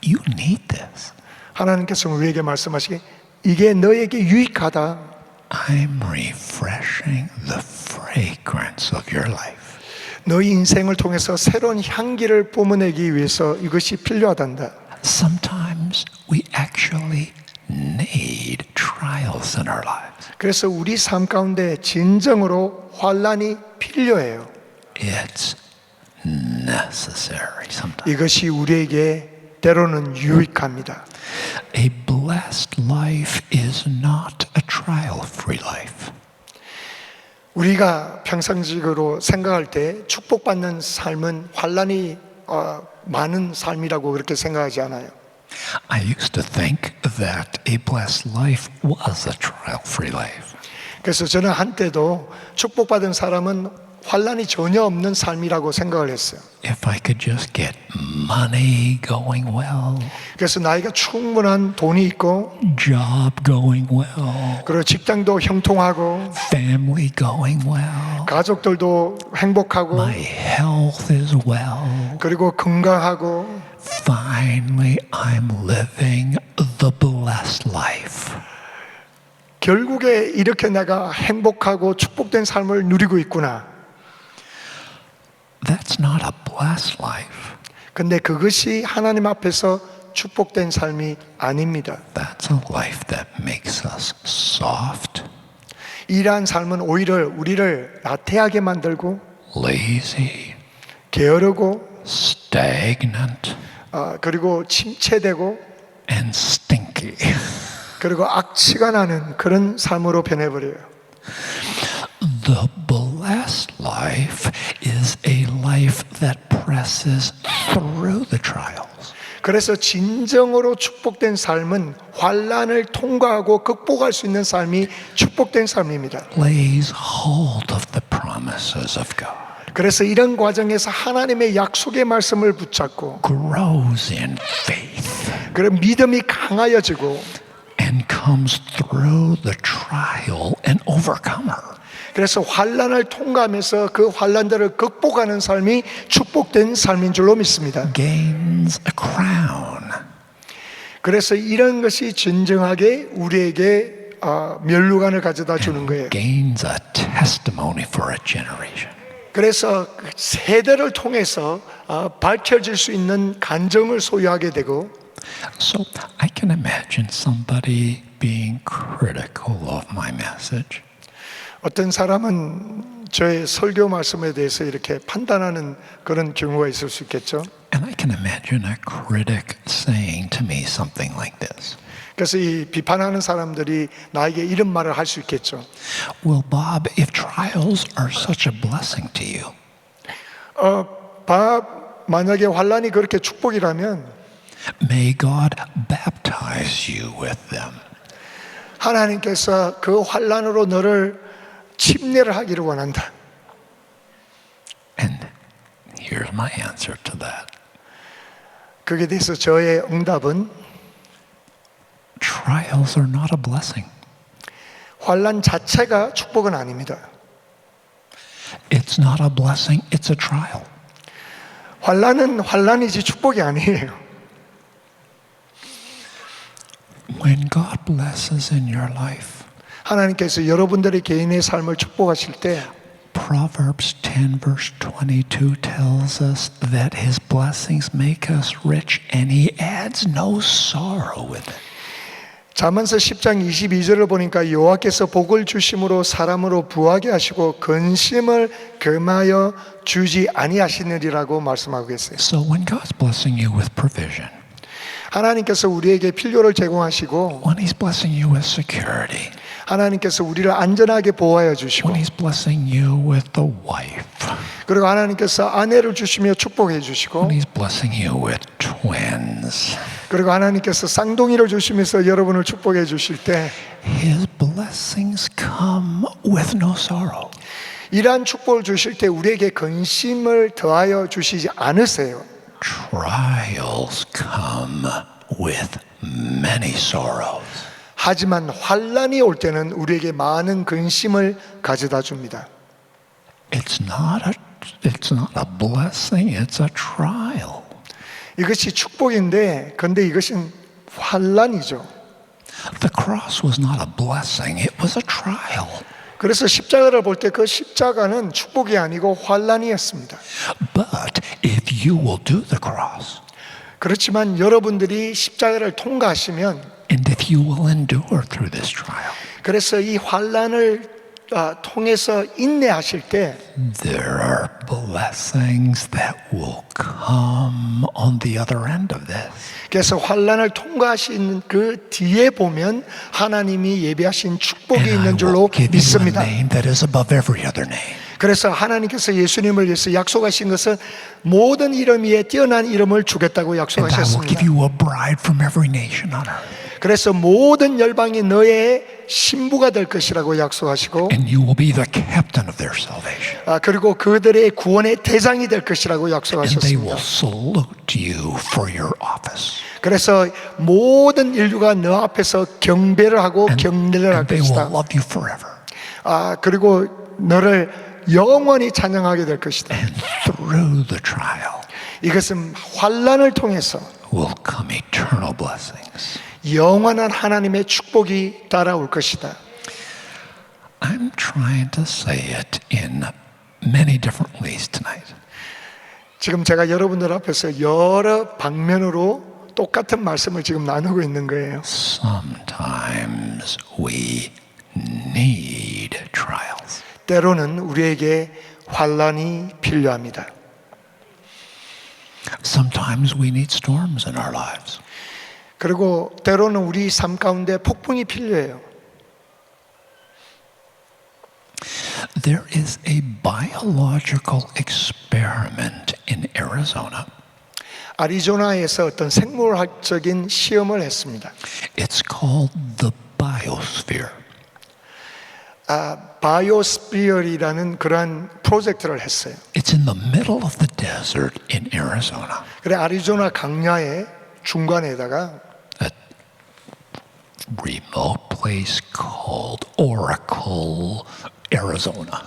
you need this. 하나님께서 우리에게 말씀하시기 이게 너에게 유익하다. I'm refreshing the fragrance of your life. 너희 인생을 통해서 새로운 향기를 뿜어내기 위해서 이것이 필요하단다. Sometimes we actually need trials in our lives. 그래서 우리 삶 가운데 진정으로 환난이 필요해요. It's necessary sometimes. 이것이 우리에게 때로는 유익합니다. A blessed life is not a trial-free life. 우리가 평상식으로 생각할 때 축복받는 삶은 환난이 많은 삶이라고 그렇게 생각하지 않아요. I used to think that a blessed life was a trial-free life. 그래서 저는 한때도 축복받은 사람은 환난이 전혀 없는 삶이라고 생각을 했어요. If I could just get money going well, 그래서 나이가 충분한 돈이 있고 job going well, 그리고 직장도 형통하고 family going well, 가족들도 행복하고 my health is well, 그리고 건강하고 finally I'm living the blessed life. 결국에 이렇게 내가 행복하고 축복된 삶을 누리고 있구나. That's not a blessed life. 근데 그것이 하나님 앞에서 축복된 삶이 아닙니다. That's a life that makes us soft, 이러한 삶은 오히려 우리를 나태하게 만들고 lazy, 게으르고 stagnant, 그리고 침체되고 and stinky. 그리고 악취가 나는 그런 삶으로 변해버려요. The blessed life is a life that presses through the trials. 그래서 진정으로 축복된 삶은 환난을 통과하고 극복할 수 있는 삶이 축복된 삶입니다. Lays hold of the promises of God. 그래서 이런 과정에서 하나님의 약속의 말씀을 붙잡고 Grows in faith 그런 믿음이 강하여지고 and comes through the trial an overcomer. 그래서 환난을 통과하면서 그 환난들을 극복하는 삶이 축복된 삶인 줄로 믿습니다. Gains a crown. 그래서 이런 것이 진정하게 우리에게 면류관을 가져다 주는 거예요. Gains a testimony for a generation. 그래서 세대를 통해서 밝혀질 수 있는 간증을 소유하게 되고 So I can imagine somebody being critical of my message. 어떤 사람은 저의 설교 말씀에 대해서 이렇게 판단하는 그런 경우가 있을 수 있겠죠. And I can imagine a critic saying to me something like this. 그래서 이 비판하는 사람들이 나에게 이런 말을 할 수 있겠죠. Well, Bob, if trials are such a blessing to you, 만약에 환난이 그렇게 축복이라면 may God baptize you with them. 하나님께서 그 환난으로 너를 침례를 하기를 원한다. And my answer to that. 거기에 대해서 저의 응답은 Trials are not a blessing. 환난 자체가 축복은 아닙니다. It's not a blessing, it's a trial. 환난은 환난이지 축복이 아니에요. When God blesses in your life, 하나님께서 여러분들의 개인의 삶을 축복하실 때 Proverbs 10 verse 22 tells us that his blessings make us rich and he adds no sorrow with it. 잠언서 10장 22절을 보니까 여호와께서 복을 주심으로 사람으로 부하게 하시고 근심을 금하여 주지 아니하시느니라고 말씀하고 계세요. So when God's blessing you with provision, 하나님께서 우리에게 필요를 제공하시고 when he's blessing you with security, 하나님께서 우리를 안전하게 보호하여 주시고 when he's blessing you with the wife, 그리고 하나님께서 아내를 주시며 축복해 주시고 when he's blessing you with twins, 그리고 하나님께서 쌍둥이를 주시면서 여러분을 축복해 주실 때 his blessings come with no sorrow. 이러한 축복을 주실 때 우리에게 근심을 더하여 주시지 않으세요. Trials come with many sorrows. 하지만 환난이 올 때는 우리에게 많은 근심을 가져다 줍니다. It's not a blessing, it's a trial. 이것이 축복인데 근데 이것은 환난이죠. The cross was not a blessing, it was a trial. 그래서 십자가를 볼 때 그 십자가는 축복이 아니고 환난이었습니다. But if you will do the cross, 그렇지만 여러분들이 십자가를 통과하시면 and if you will endure through this trial, 그래서 이 환난을 통해서 인내하실 때 there are blessings that will come on the other end of this. 그래서 환난을 통과하신 그 뒤에 보면 하나님이 예비하신 축복이 And I 있는 will 줄로 give you a 믿습니다. name that is above every other name. 그래서 하나님께서 예수님을 위해서 약속하신 것은 모든 이름 위에 뛰어난 이름을 주겠다고 And I will 약속하셨습니다. give you a bride from every nation on earth. 그래서 모든 열방이 너의 신부가 될 것이라고 약속하시고 And you will be the captain of their salvation. 그리고 그들의 구원의 대장이 될 것이라고 And they will 약속하셨습니다. salute you for your office. 그래서 모든 인류가 너 앞에서 경배를 하고 경례를 할 And they will 것이다. love you forever. 그리고 너를 영원히 찬양하게 될 것이다. And through the trial 이것은 환난을 통해서 will come eternal blessings. 영원한 하나님의 축복이 따라올 것이다. I'm trying to say it in many different ways tonight. 지금 제가 여러분들 앞에서 여러 방면으로 똑같은 말씀을 지금 나누고 있는 거예요. Sometimes we need trials. 때로는 우리에게 환난이 필요합니다. Sometimes we need storms in our lives. 그리고 때로는 우리 삶 가운데 폭풍이 필요해요. There is a biological experiment in Arizona. 아리조나에서 어떤 생물학적인 시험을 했습니다. It's called the biosphere. 바이오스피어리라는 그러한 프로젝트를 했어요. It's in the middle of the desert in Arizona. 그래 아리조나 강야의 중간에다가 A remote place called Oracle, Arizona.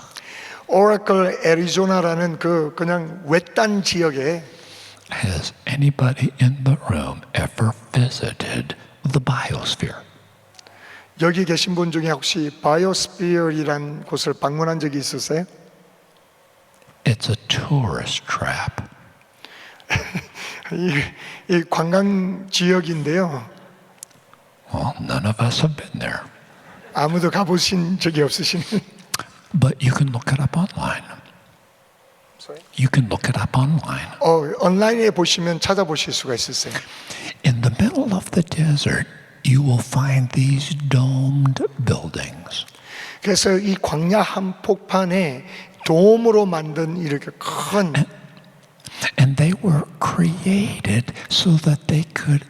오라클 애리조나라는 그냥 외딴 지역에 Has anybody in the room ever visited the biosphere? 여기 계신 분 중에 혹시 바이오스피어리라는 곳을 방문한 적이 있으세요? It's a tourist trap. 이 관광 지역인데요. Well, none of us have been there. 아무도 가보신 적이 없으시는. But you can look it up online. You can look it up online. 온라인에 보시면 찾아보실 수가 있으세요. In the middle of the desert, you will find these domed buildings. 그래서 이 광야 한복판에 돔으로 만든 이렇게 큰 And they were created so that they could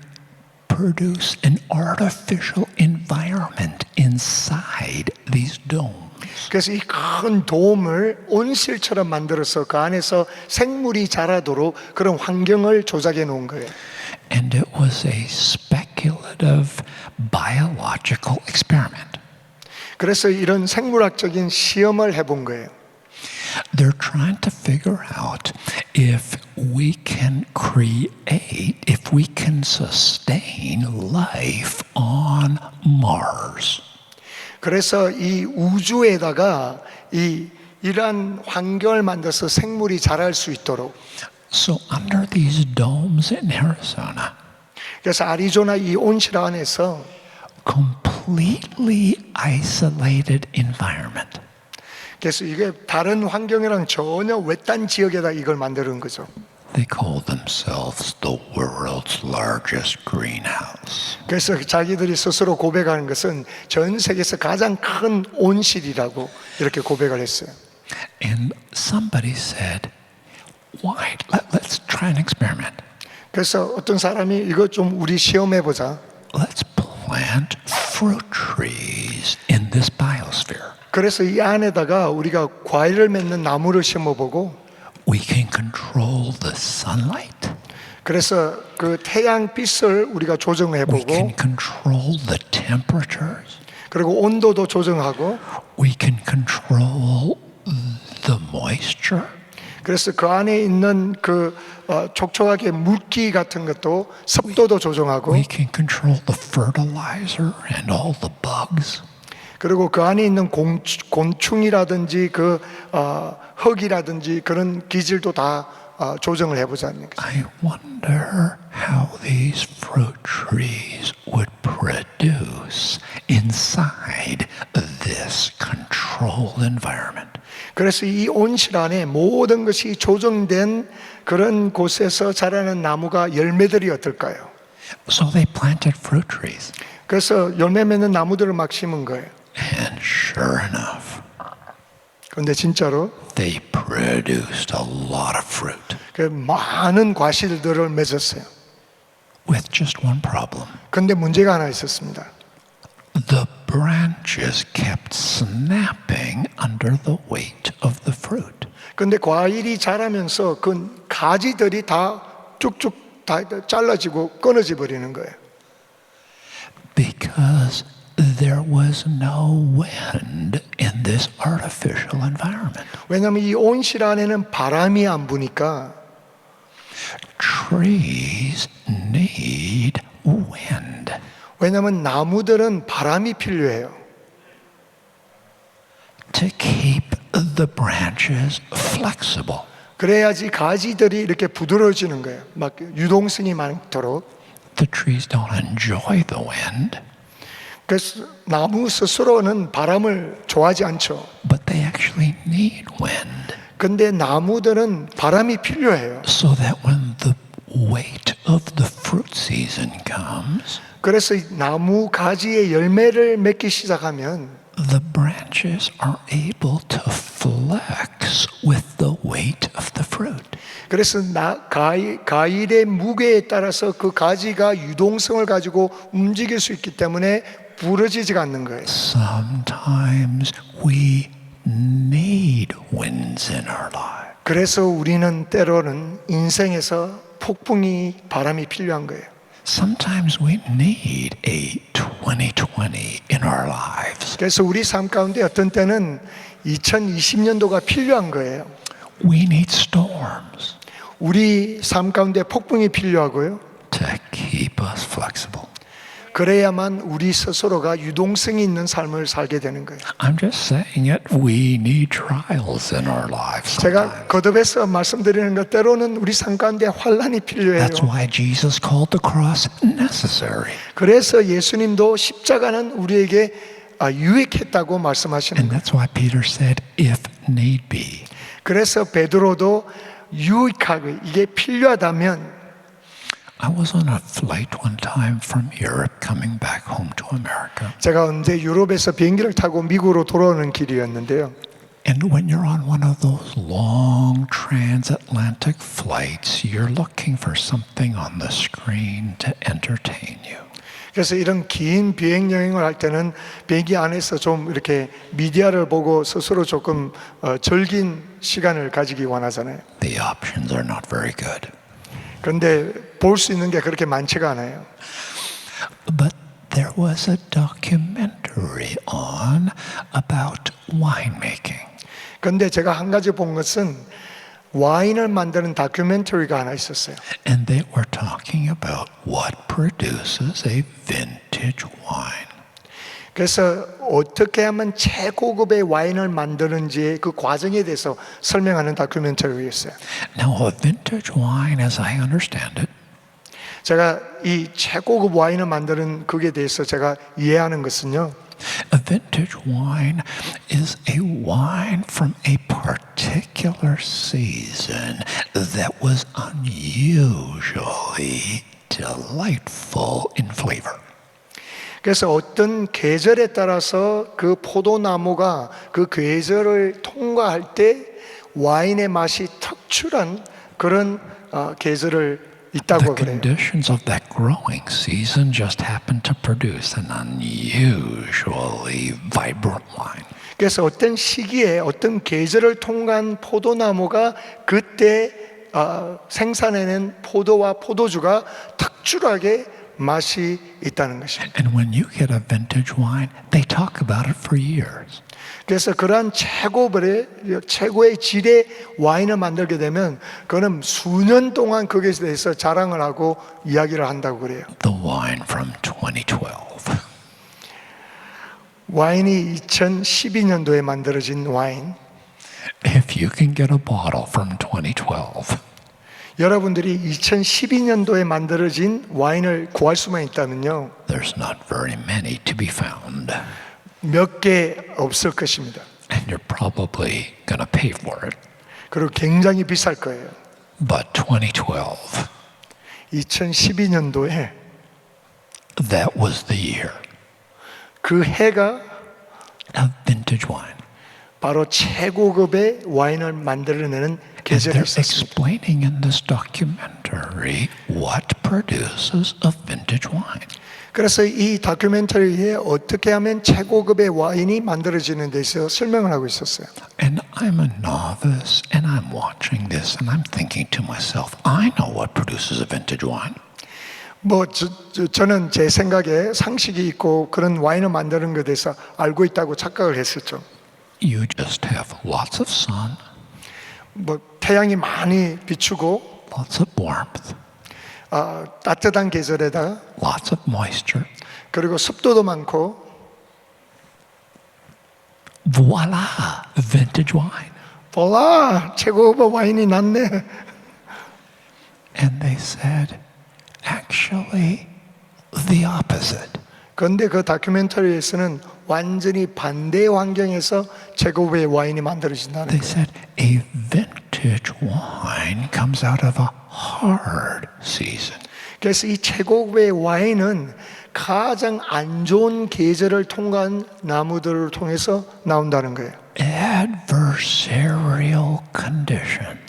produce an artificial environment inside these domes. 그래서 이 큰 돔을 온실처럼 만들어서 그 안에서 생물이 자라도록 그런 환경을 조작해 놓은 거예요. And it was a speculative biological experiment. 그래서 이런 생물학적인 시험을 해본 거예요. They're trying to figure out if we can sustain life on Mars. 그래서 이 우주에다가 이러한 환경을 만들어서 생물이 자랄 수 있도록. So under these domes in Arizona, 그래서 아리조나 이 온실 안에서 completely isolated environment, 그래서 이게 다른 환경이랑 전혀 외딴 지역에다 이걸 만드는 거죠. they call themselves the world's largest greenhouse. 그래서 자기들이 스스로 고백하는 것은 전 세계에서 가장 큰 온실이라고 이렇게 고백을 했어요. And somebody said, why? Let's try an experiment. 그래서 어떤 사람이 이거 좀 우리 시험해 보자. Let's plant fruit trees in this biosphere. 그래서 이 안에다가 우리가 과일을 맺는 나무를 심어보고 We can control the sunlight. 그래서 그 태양빛을 우리가 We 조정해보고 can control the temperatures. 그리고 온도도 조정하고 We can control the moisture. 그래서 그 안에 있는 그 촉촉하게 물기 같은 것도 습도도 조정하고 We can control the fertilizer and all the bugs. 그리고 그 안에 있는 곤충이라든지 그 흙이라든지 그런 기질도 다 조정을 해보자는 거죠. I wonder how these fruit trees would produce inside this controlled environment. 그래서 이 온실 안에 모든 것이 조정된 그런 곳에서 자라는 나무가 열매들이 어떨까요? So they planted fruit trees. 그래서 열매 맺는 나무들을 막 심은 거예요. And sure enough, 그런데 진짜로 they produced a lot of fruit 그 많은 과실들을 맺었어요. with just one problem. 그런데 문제가 하나 있었습니다. The branches kept snapping under the weight of the fruit. 그런데 과일이 자라면서 그 가지들이 다 쭉쭉 다 잘라지고 끊어져 버리는 거예요. Because there was no wind in this artificial environment. 왜냐하면 이 온실 안에는 바람이 안 부니까 Trees need wind. 왜냐하면 나무들은 바람이 필요해요. To keep the branches flexible. 그래야지 가지들이 이렇게 부드러워지는 거예요. 막 유동성이 많도록. The trees don't enjoy the wind, 그래서 나무 스스로는 바람을 좋아하지 않죠. but they actually need wind 근데 나무들은 바람이 필요해요. so that when the weight of the fruit season comes, 그래서 이 나무 가지에 열매를 맺기 시작하면 the branches are able to flex with the weight of the fruit. 그래서 과일의 무게에 따라서 그 가지가 유동성을 가지고 움직일 수 있기 때문에 부러지지가 않는 거예요. Sometimes we need winds in our life. 그래서 우리는 때로는 인생에서 폭풍이 바람이 필요한 거예요. Sometimes we need a 2020 in our lives. 그래서 우리 삶 가운데 어떤 때는 2020년도가 필요한 거예요. We need storms 우리 삶 가운데 폭풍이 필요하고요. to keep us flexible. 그래야만 우리 스스로가 유동성이 있는 삶을 살게 되는 거예요. I'm just saying it. We need trials in our lives. 제가 sometimes. 거듭해서 말씀드리는 것 때로는 우리 삶 가운데 환란이 필요해요. That's why Jesus called the cross necessary. 그래서 예수님도 십자가는 우리에게 유익했다고 말씀하시는 And 거예요. that's why Peter said, if need be. 그래서 베드로도 유익하게 이게 필요하다면 I was on a flight one time from Europe coming back home to America. 제가 언제 유럽에서 비행기를 타고 미국으로 돌아오는 길이었는데요. And when you're on one of those long transatlantic flights, you're looking for something on the screen to entertain you. 그래서 이런 긴 비행 여행을 할 때는 비행기 안에서 좀 이렇게 미디어를 보고 스스로 조금 즐긴 시간을 가지기 원하잖아요. The options are not very good. 그런데 볼 수 있는 게 그렇게 많지가 않아요. But there was a documentary on about winemaking. 그런데 제가 한 가지 본 것은 와인을 만드는 다큐멘터리가 하나 있었어요. And they were talking about what produces a vintage wine. 그래서 어떻게 하면 최고급의 와인을 만드는지 그 과정에 대해서 설명하는 다큐멘터리였어요. Now, a vintage wine, as I understand it, 제가 이 최고급 와인을 만드는 그에 대해서 제가 이해하는 것은요. a vintage wine is a wine from a particular season that was unusually delightful in flavor. 그래서 어떤 계절에 따라서 그 포도나무가 그 계절을 통과할 때 와인의 맛이 특출한 그런 계절을 The 있다고 그래요. conditions of that growing season just happened to produce an unusually vibrant wine. 그래서 어떤 시기에 어떤 계절을 통과한 포도나무가 그때 생산해낸 포도와 포도주가 특출하게 맛이 있다는 것입니다. And when you get a vintage wine, they talk about it for years. 그래서 그러한 최고의 질의 와인을 만들게 되면 그는 수년 동안 거기에 대해서 자랑을 하고 이야기를 한다고 그래요. The wine from 2012. 와인이 2012년도에 만들어진 와인. If you can get a bottle from 2012, 여러분들이 2012년도에 만들어진 와인을 구할 수만 있다면요. there's not very many to be found. 몇 개 없을 것입니다. And you're probably going to pay for it. 그리고 굉장히 비쌀 거예요. But 2012, 2012년도에 that was the year 그 해가 of vintage wine. 바로 최고급의 와인을 만들어내는 And 계절이 they're 있었습니다. explaining in this documentary what produces a vintage wine. 그래서 이 다큐멘터리에 어떻게 하면 최고급의 와인이 만들어지는 데서 설명을 하고 있었어요. And I'm a novice and I'm watching this and I'm thinking to myself, I know what produces a vintage wine. 저는 제 생각에 상식이 있고 그런 와인을 만드는 것에 대해서 알고 있다고 착각을 했었죠. You just have lots of sun, 태양이 많이 비추고 lots of warmth, 따뜻한 계절에다가 lots of moisture. 그리고 습도도 많고 Voila, vintage wine. 볼라 최고급 와인이 났네. And they said, actually, the opposite. 그런데 그 다큐멘터리에서는 완전히 반대 환경에서 최고급의 와인이 만들어진다는 They 거예요. said a vintage wine comes out of a hard season. 그래서 이 최고급의 와인은 가장 안 좋은 계절을 통과한 나무들을 통해서 나온다는 거예요. Adversarial condition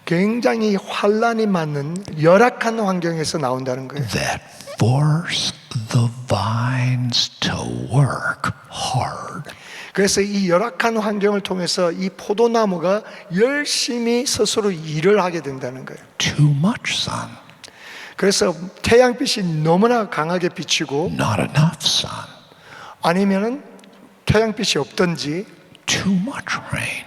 굉장히 환란이 많은 열악한 환경에서 나온다는 거예요. that force the vines to work hard. 그래서 이 열악한 환경을 통해서 이 포도나무가 열심히 스스로 일을 하게 된다는 거예요. Too much sun, 그래서 태양빛이 너무나 강하게 비치고 not enough sun, 아니면은 태양빛이 없든지 too much rain,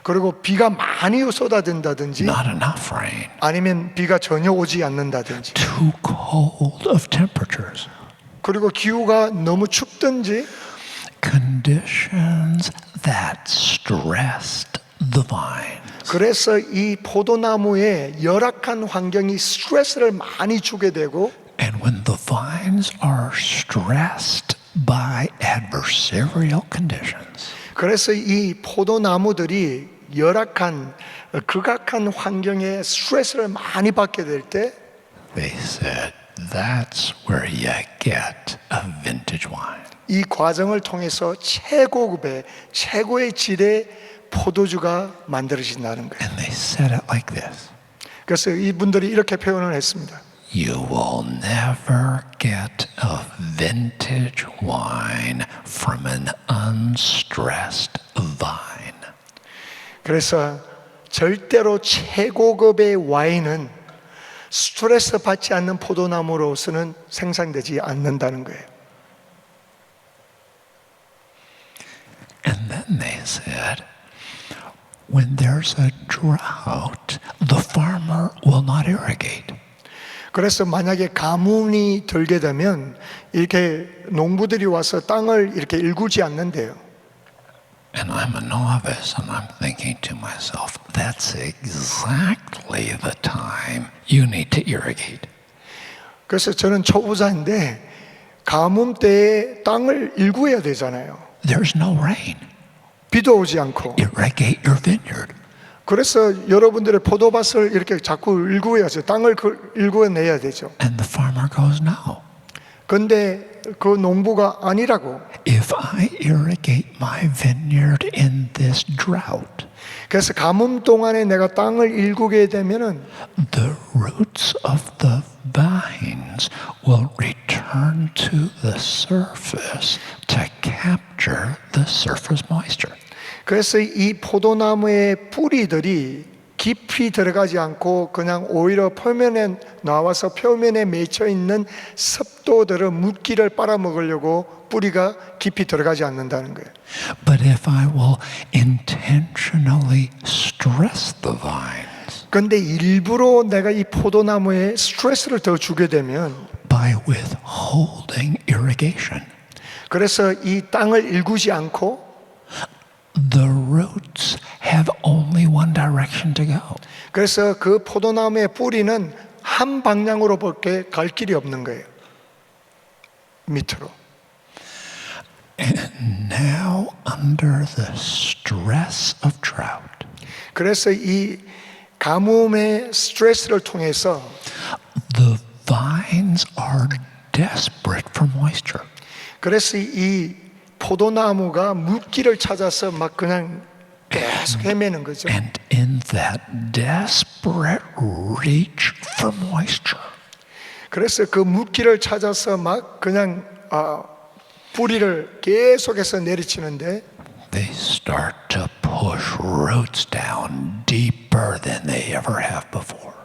그리고 비가 많이 쏟아진다든지 not enough rain, 아니면 비가 전혀 오지 않는다든지 too cold of temperatures. 그리고 기후가 너무 춥든지 Conditions that stressed the vines. 그래서 이 포도나무에 열악한 환경이 스트레스를 많이 주게 되고 And when the vines are stressed by adversarial conditions, 그래서 이 포도나무들이 열악한 극악한 환경에 스트레스를 많이 받게 될 때 they said, that's where you get a vintage wine. 이 과정을 통해서 최고급의 최고의 질의 포도주가 만들어진다는 거예요. And they said it like this. 그래서 이분들이 이렇게 표현을 했습니다. You will never get a vintage wine from an unstressed vine. 그래서 절대로 최고급의 와인은 스트레스 받지 않는 포도나무로서는 생산되지 않는다는 거예요. And then they said, when there's a drought, the farmer will not irrigate. 그래서 만약에 가뭄이 들게 되면 이렇게 농부들이 와서 땅을 이렇게 일구지 않는데요. And I'm a novice, and I'm thinking to myself, that's exactly the time you need to irrigate. 그래서 저는 초보자인데 가뭄 때에 땅을 일구어야 되잖아요. There's no rain. 비도 오지 않고. Irrigate your vineyard. 그래서 여러분들의 포도밭을 이렇게 자꾸 일구어야죠. 땅을 일구어내야 되죠. And the farmer goes, no. 그런데 그 농부가 아니라고. If I irrigate my vineyard in this drought, 그래서 가뭄 동안에 내가 땅을 일구게 되면은 the roots of the vines will return to the surface to capture the surface moisture. 그래서 이 포도나무의 뿌리들이 깊이 들어가지 않고 그냥 오히려 표면에 나와서 표면에 맺혀 있는 습도들을 물기를 빨아먹으려고 뿌리가 깊이 들어가지 않는다는 거예요. But if I will intentionally stress the vines 그런데 일부러 내가 이 포도나무에 스트레스를 더 주게 되면 by withholding irrigation, 그래서 이 땅을 일구지 않고 the roots have only one direction to go. 그래서 그 포도나무의 뿌리는 한 방향으로밖에 갈 길이 없는 거예요. 밑으로. And now, under the stress of drought, 그래서 이 가뭄의 스트레스를 통해서 the vines are desperate for moisture. 그래서 이 포도나무가 물기를 찾아서 막 그냥 계속 헤매는 거죠. And in that desperate reach for moisture, 그래서 그 물기를 찾아서 막 그냥 뿌리를 계속해서 내리치는데 they start to push roots down deeper than they ever have before.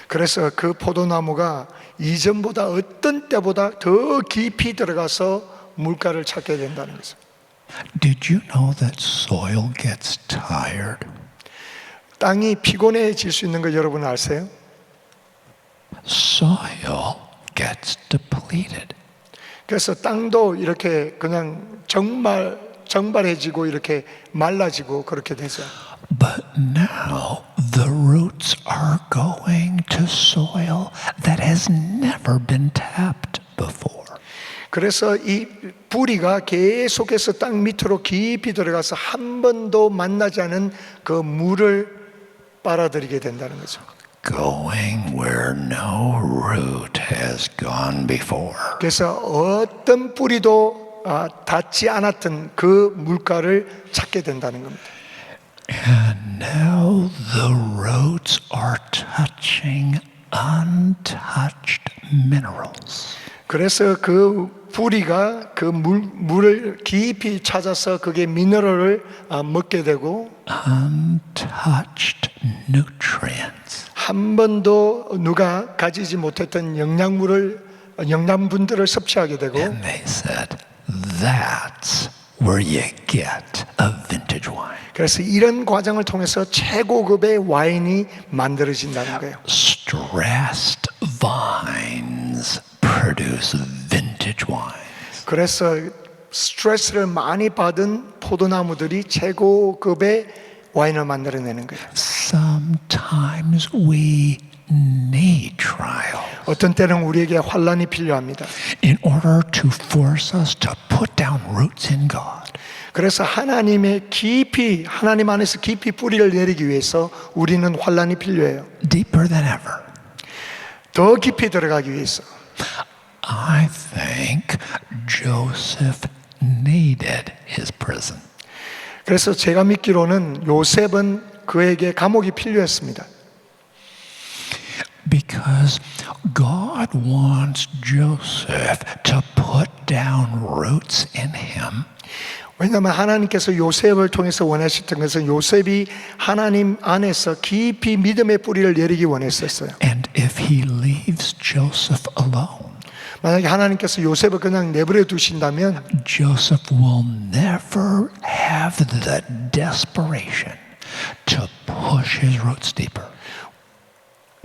그래서 그 포도나무가 이전보다 어떤 때보다 더 깊이 들어가서 물가를 찾게 된다는 거죠. Did you know that soil gets tired? 땅이 피곤해질 수 있는 거 여러분 아세요? Soil gets depleted. 그래서 땅도 이렇게 그냥 정발해지고 이렇게 말라지고 그렇게 되죠. But now the roots are going to soil that has never been tapped before. 그래서 이 뿌리가 계속해서 땅 밑으로 깊이 들어가서 한 번도 만나지 않은 그 물을 빨아들이게 된다는 거죠. Going where no root has gone before. 그래서 어떤 뿌리도 닿지 않았던 그 물가를 찾게 된다는 겁니다. And now the roots are touching untouched minerals. 그래서 그 뿌리가 그 물을 깊이 찾아서 그게 미네랄을 먹게 되고 Untouched nutrients. 한 번도 누가 가지지 못했던 영양분들을 섭취하게 되고 And they said, that's where you get a vintage wine. 그래서 이런 과정을 통해서 최고급의 와인이 만들어진다는 거예요. Stressed vines produce vintage wines. 그래서 스트레스를 많이 받은 포도나무들이 최고급의 와인을 만들어내는 거예요. Sometimes we need trial 어떤 때는 우리에게 환란이 필요합니다. in order to force us to put down roots in God. 그래서 하나님 안에서 깊이 뿌리를 내리기 위해서 우리는 환란이 필요해요. Deeper than ever. 더 깊이 들어가기 위해서. I think Joseph needed his prison. 그래서 제가 믿기로는 요셉은 그에게 감옥이 필요했습니다. Because God wants Joseph to put down roots in him. 왜냐하면 하나님께서 요셉을 통해서 원하셨던 것은 요셉이 하나님 안에서 깊이 믿음의 뿌리를 내리기 원했었어요. And if he leaves Joseph alone, 만약에 하나님께서 요셉을 그냥 내버려 두신다면 Joseph will never have the desperation to push his roots deeper.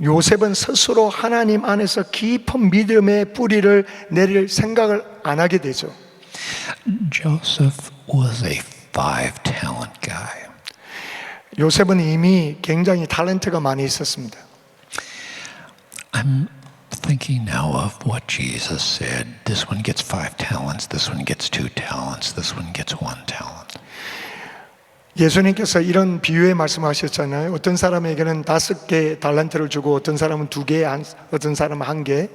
요셉은 스스로 하나님 안에서 깊은 믿음의 뿌리를 내릴 생각을 안 하게 되죠. Joseph was a 5-talent guy. 요셉은 이미 굉장히 탤런트가 많이 있었습니다. I'm thinking now of what Jesus said. This one gets 5 talents, this one gets 2 talents, this one gets 1 talent. 예수님께서 이런 비유의 말씀하셨잖아요. 어떤 사람에게는 5개 달란트를 주고 어떤 사람은 2개, 어떤 사람은 1개.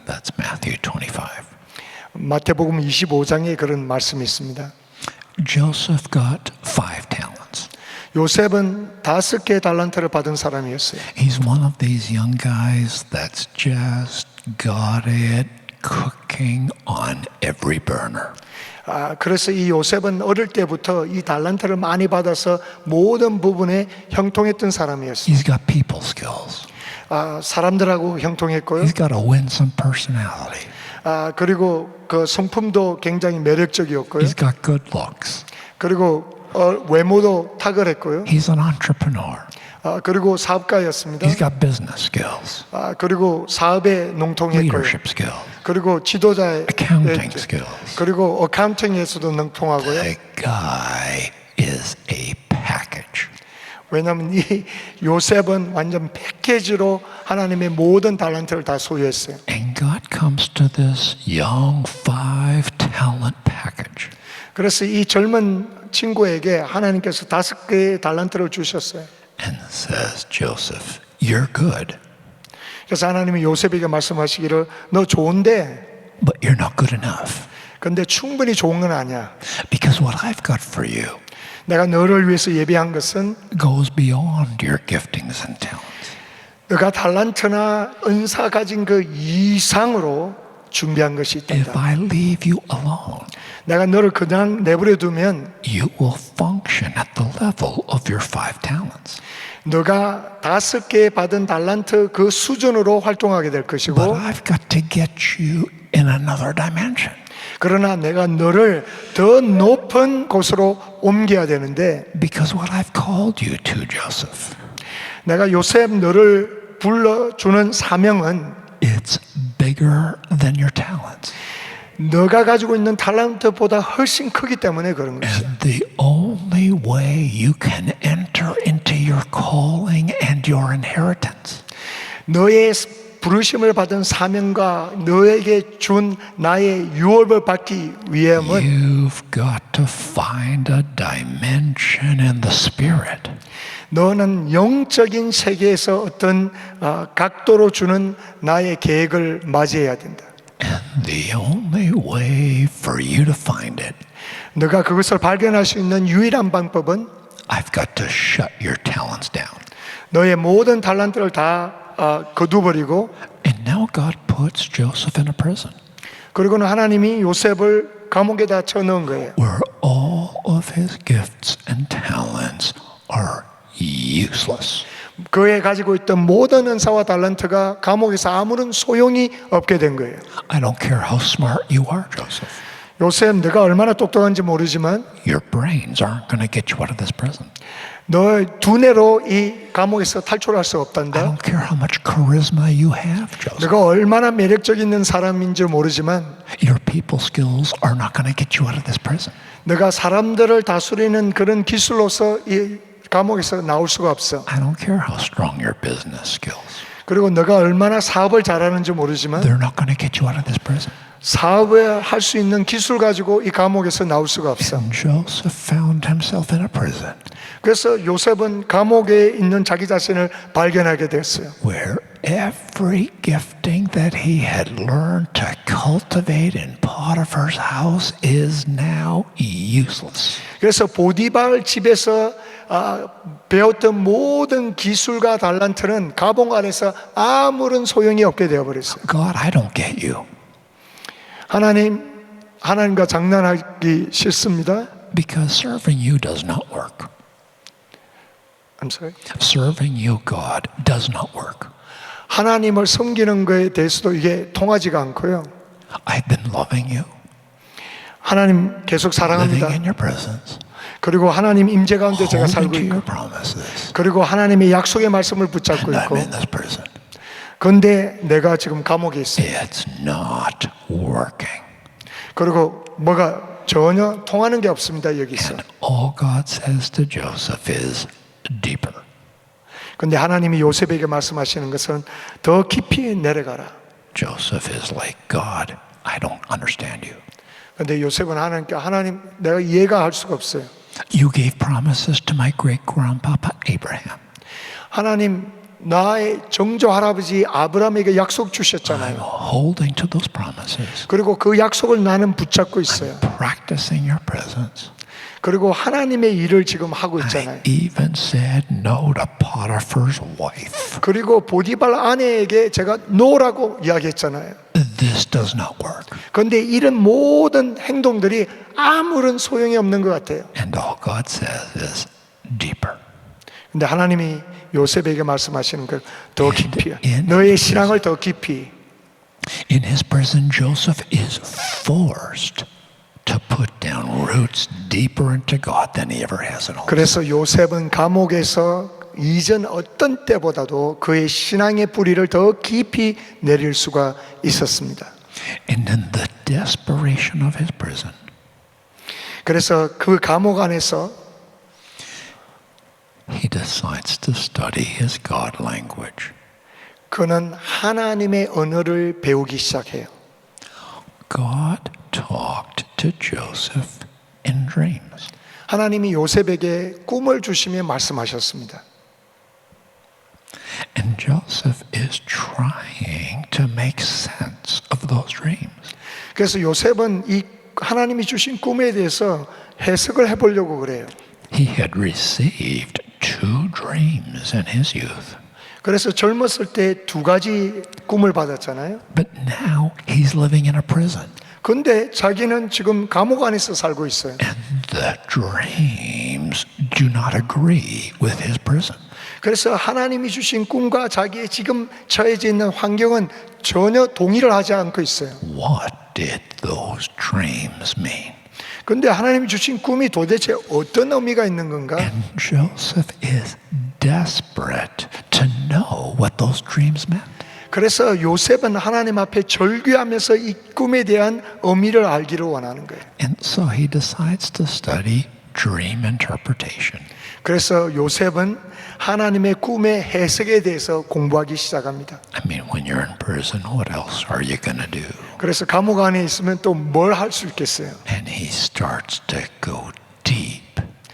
That's Matthew 25. 마태복음 25장에 그런 말씀이 있습니다. Joseph got 5 talents. 요셉은 5개 달란트를 받은 사람이었어요. He's one of these young guys that's just got it cooking on every burner. 그래서 이 요셉은 어릴 때부터 이 달란트를 많이 받아서 모든 부분에 형통했던 사람이었어요. He's got people skills. 사람들하고 형통했고요. He's got a winsome personality. 그리고 그 성품도 굉장히 매력적이었고요. He's got good looks. 그리고 외모도 탁월했고요. He's an entrepreneur. 그리고 사업가였습니다. He's got business skills, 그리고 사업에 농통했고요. leadership skills, 그리고 지도자의 accounting skills. 그리고 어카운팅에서도 능통하고요. The guy is a package. 왜냐하면 이 요셉은 완전 패키지로 하나님의 모든 달란트를 다 소유했어요. And God comes to this young 5-talent package. 그래서 이 젊은 친구에게 하나님께서 5개의 달란트를 주셨어요. And says, Joseph, you're good, 그래서 하나님이 요셉에게 말씀하시기를 너 좋은데 but you're not good enough. 근데 충분히 좋은 건 아니야. Because what I've got for you 내가 너를 위해서 예비한 것은 goes beyond your giftings and talents. 너가 달란트나 은사 가진 그 이상으로 준비한 것이 If 있단다. I leave you alone, 내가 너를 그냥 내버려 두면 you will function at the level of your 5 talents. 너가 5개 받은 달란트 그 수준으로 활동하게 될 것이고 But I've got to get you in another dimension. 그러나 내가 너를 더 높은 곳으로 옮겨야 되는데 Because what I've called you to, Joseph, 내가 요셉 너를 불러주는 사명은 it's bigger than your talents. 너가 가지고 있는 달란트보다 훨씬 크기 때문에 그런 것이야. And the only way you can enter into your calling and your inheritance 너의 부르심을 받은 사명과 너에게 준 나의 유업을 받기 위함은 you've got to find a dimension in the spirit 너는 영적인 세계에서 어떤 각도로 주는 나의 계획을 맞이해야 된다. and the only way for you to find it, 너가 그것을 발견할 수 있는 유일한 방법은 I've got to shut your talents down. 너의 모든 달란트를 다 거두버리고 And now God puts Joseph in a prison 그리고는 하나님이 요셉을 감옥에다 쳐넣은 거예요. where all of his gifts and talents are useless. 그에 가지고 있던 모든 은사와 달란트가 감옥에서 아무런 소용이 없게 된 거예요. I don't care how smart you are, Joseph. 요셉 네가 얼마나 똑똑한지 모르지만 Your brains aren't going to get you out of this prison. 너의 두뇌로 이 감옥에서 탈출할 수 I 없단다. don't care how much charisma you have, Joseph. 너가 얼마나 매력적 있는 사람인지 모르지만 Your people skills are not going to get you out of this prison. 너가 사람들을 다스리는 그런 기술로서 이 감옥에서 나올 수가 없어. I don't care how strong your business skills. 그리고 너가 얼마나 사업을 잘하는지 모르지만 They're not going to get you out of this prison. 사업을 할 수 있는 기술 가지고 이 감옥에서 나올 수가 없어. And Joseph found himself in a prison 그래서 요셉은 감옥에 있는 자기 자신을 발견하게 됐어요. where every gifting that he had learned to cultivate in Potiphar's house is now useless. 그래서 보디발 집에서 배웠던 모든 기술과 달란트는 감옥 안에서 아무런 소용이 없게 되어버렸어요. God, I don't get you. 하나님과 장난하기 싫습니다. Because serving you does not work. I'm sorry. Serving you, God, does not work. 하나님을 섬기는 것에 대해서도 이게 통하지가 않고요. I've been loving you, 하나님 계속 living 사랑합니다. in your presence, 그리고 하나님 임재 가운데 제가 holding 살고 to your 있고, promises, 그리고 하나님의 약속의 말씀을 붙잡고 and I'm 있고, in this prison. 그런데 내가 지금 감옥에 있어요. It's not working. 그리고 뭐가 전혀 통하는 게 없습니다. 여기 있어. And all God says to Joseph is deeper. 근데 하나님이 요셉에게 말씀하시는 것은 더 깊이 내려가라. Joseph is like, God, I don't understand you. 근데 요셉은 하나님께 하나님 내가 이해가 할 수가 없어요. You gave promises to my great grandpapa Abraham. 하나님 나의 정조 할아버지 아브라함에게 약속 I'm 주셨잖아요. holding to those promises. 그리고 그 약속을 나는 붙잡고 있어요. Practicing your presence. 그리고 하나님의 일을 지금 하고 I 있잖아요. even said no to Potiphar's wife. 그리고 보디발 아내에게 제가 노라고 이야기했잖아요. This does not work. 그런데 이런 모든 행동들이 아무런 소용이 없는 것 같아요. And all God says is deeper. 근데 하나님이 요셉에게 말씀하시는 것 더 깊이, in 너의 신앙을 더 깊이. In his prison, Joseph is forced to put down roots deeper into God than he ever has in all. 그래서 요셉은 감옥에서 이전 어떤 때보다도 그의 신앙의 뿌리를 더 깊이 내릴 수가 있었습니다. And in the desperation of his prison, 그래서 그 감옥 안에서 he decides to study his God language. 그는 하나님의 언어를 배우기 시작해요. God talked to Joseph in dreams. 하나님이 요셉에게 꿈을 주시며 말씀하셨습니다. And Joseph is trying to make sense of those dreams. 그래서 요셉은 이 하나님이 주신 꿈에 대해서 해석을 해보려고 그래요. He had received 2 dreams in his youth. 그래서 젊었을 때 2가지 꿈을 받았잖아요. But now he's living in a prison. 근데 자기는 지금 감옥 안에서 살고 있어요. And the dreams do not agree with his prison. 그래서 하나님이 주신 꿈과 자기의 지금 처해져 있는 환경은 전혀 동의를 하지 않고 있어요. What did those dreams mean? 근데 하나님이 주신 꿈이 도대체 어떤 의미가 있는 건가? And Joseph is desperate to know what those dreams meant. 그래서 요셉은 하나님 앞에 절규하면서 이 꿈에 대한 의미를 알기를 원하는 거예요. And so he decides to study dream interpretation. 그래서 요셉은 하나님의 꿈의 해석에 대해서 공부하기 시작합니다. I mean, when you're in prison, what else are you going to do? 그래서 감옥 안에 있으면 또 뭘 할 수 있겠어요? And he starts to go deep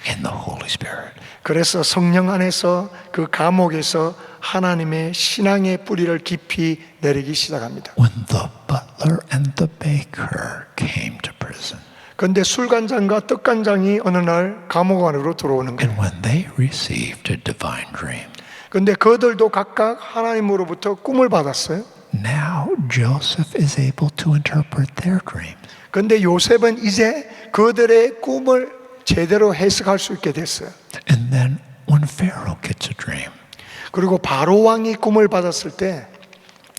in the Holy Spirit. 그래서 성령 안에서 그 감옥에서 하나님의 신앙의 뿌리를 깊이 내리기 시작합니다. When the butler and the baker came to prison, 그런데 술간장과 떡간장이 어느 날 감옥 안으로 들어오는 거예요. and when they received a divine dream, 그런데 그들도 각각 하나님으로부터 꿈을 받았어요. now Joseph is able to interpret their dreams. 그런데 요셉은 이제 그들의 꿈을 제대로 해석할 수 있게 됐어요. And then when Pharaoh gets a dream, 그리고 바로 왕이 꿈을 받았을 때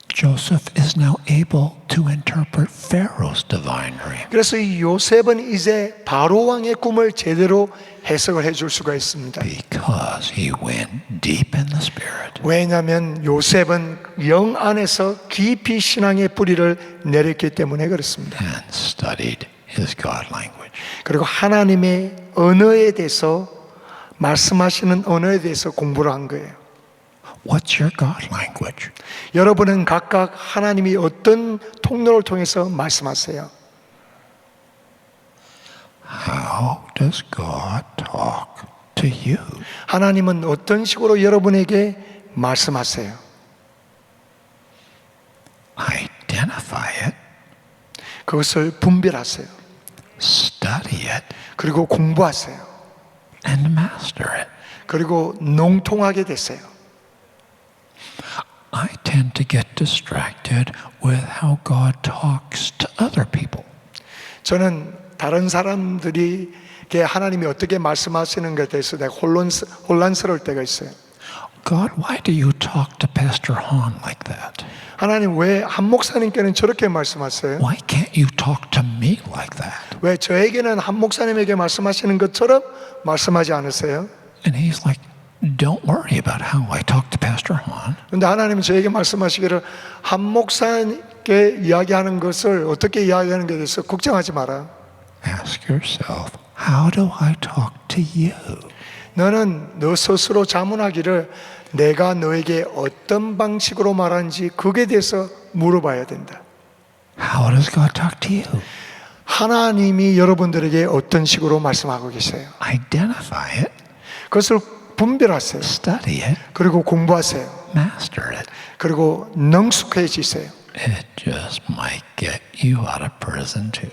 Joseph is now able to interpret Pharaoh's divine dream. 그래서 이 요셉은 이제 바로 왕의 꿈을 제대로 해석을 해줄 수가 있습니다. Because he went deep in the Spirit. 왜냐하면 요셉은 영 안에서 깊이 신앙의 뿌리를 내렸기 때문에 그렇습니다. And studied his God language. 그리고 하나님의 언어에 대해서 말씀하시는 언어에 대해서 공부를 한 거예요. What's your God language? 여러분은 각각 하나님이 어떤 통로를 통해서 말씀하세요? How does God talk to you? 하나님은 어떤 식으로 여러분에게 말씀하세요? Identify it, 그것을 분별하세요. study it, 그리고 공부하세요. and master it. 그리고 농통하게 됐어요. I tend to get distracted with how God talks to other people. 저는 다른 사람들이 하나님이 어떻게 말씀하시는 것에 대해서 내가 혼란스러울 때가 있어요. God, why do you talk to Pastor Han like that? 하나님 왜 한 목사님께는 저렇게 말씀하세요? Why can't you talk to me like that? 왜 저에게는 한 목사님에게 말씀하시는 것처럼 말씀하지 않으세요? And he's like, don't worry about how I talk to Pastor Han. 그런데 하나님은 저에게 말씀하시기를 한 목사님께 이야기하는 것을 어떻게 이야기하는 것에 대해서 걱정하지 마라. Ask yourself, how do I talk to you? 너는 너 스스로 자문하기를 내가 너에게 어떤 방식으로 말하는지 그에 대해서 물어봐야 된다. How does God talk to you? 하나님이 여러분들에게 어떤 식으로 말씀하고 계세요? Identify it, 그것을 분별하세요. study it, 그리고 공부하세요. master it. 그리고 능숙해지세요. It just might get you out of prison too.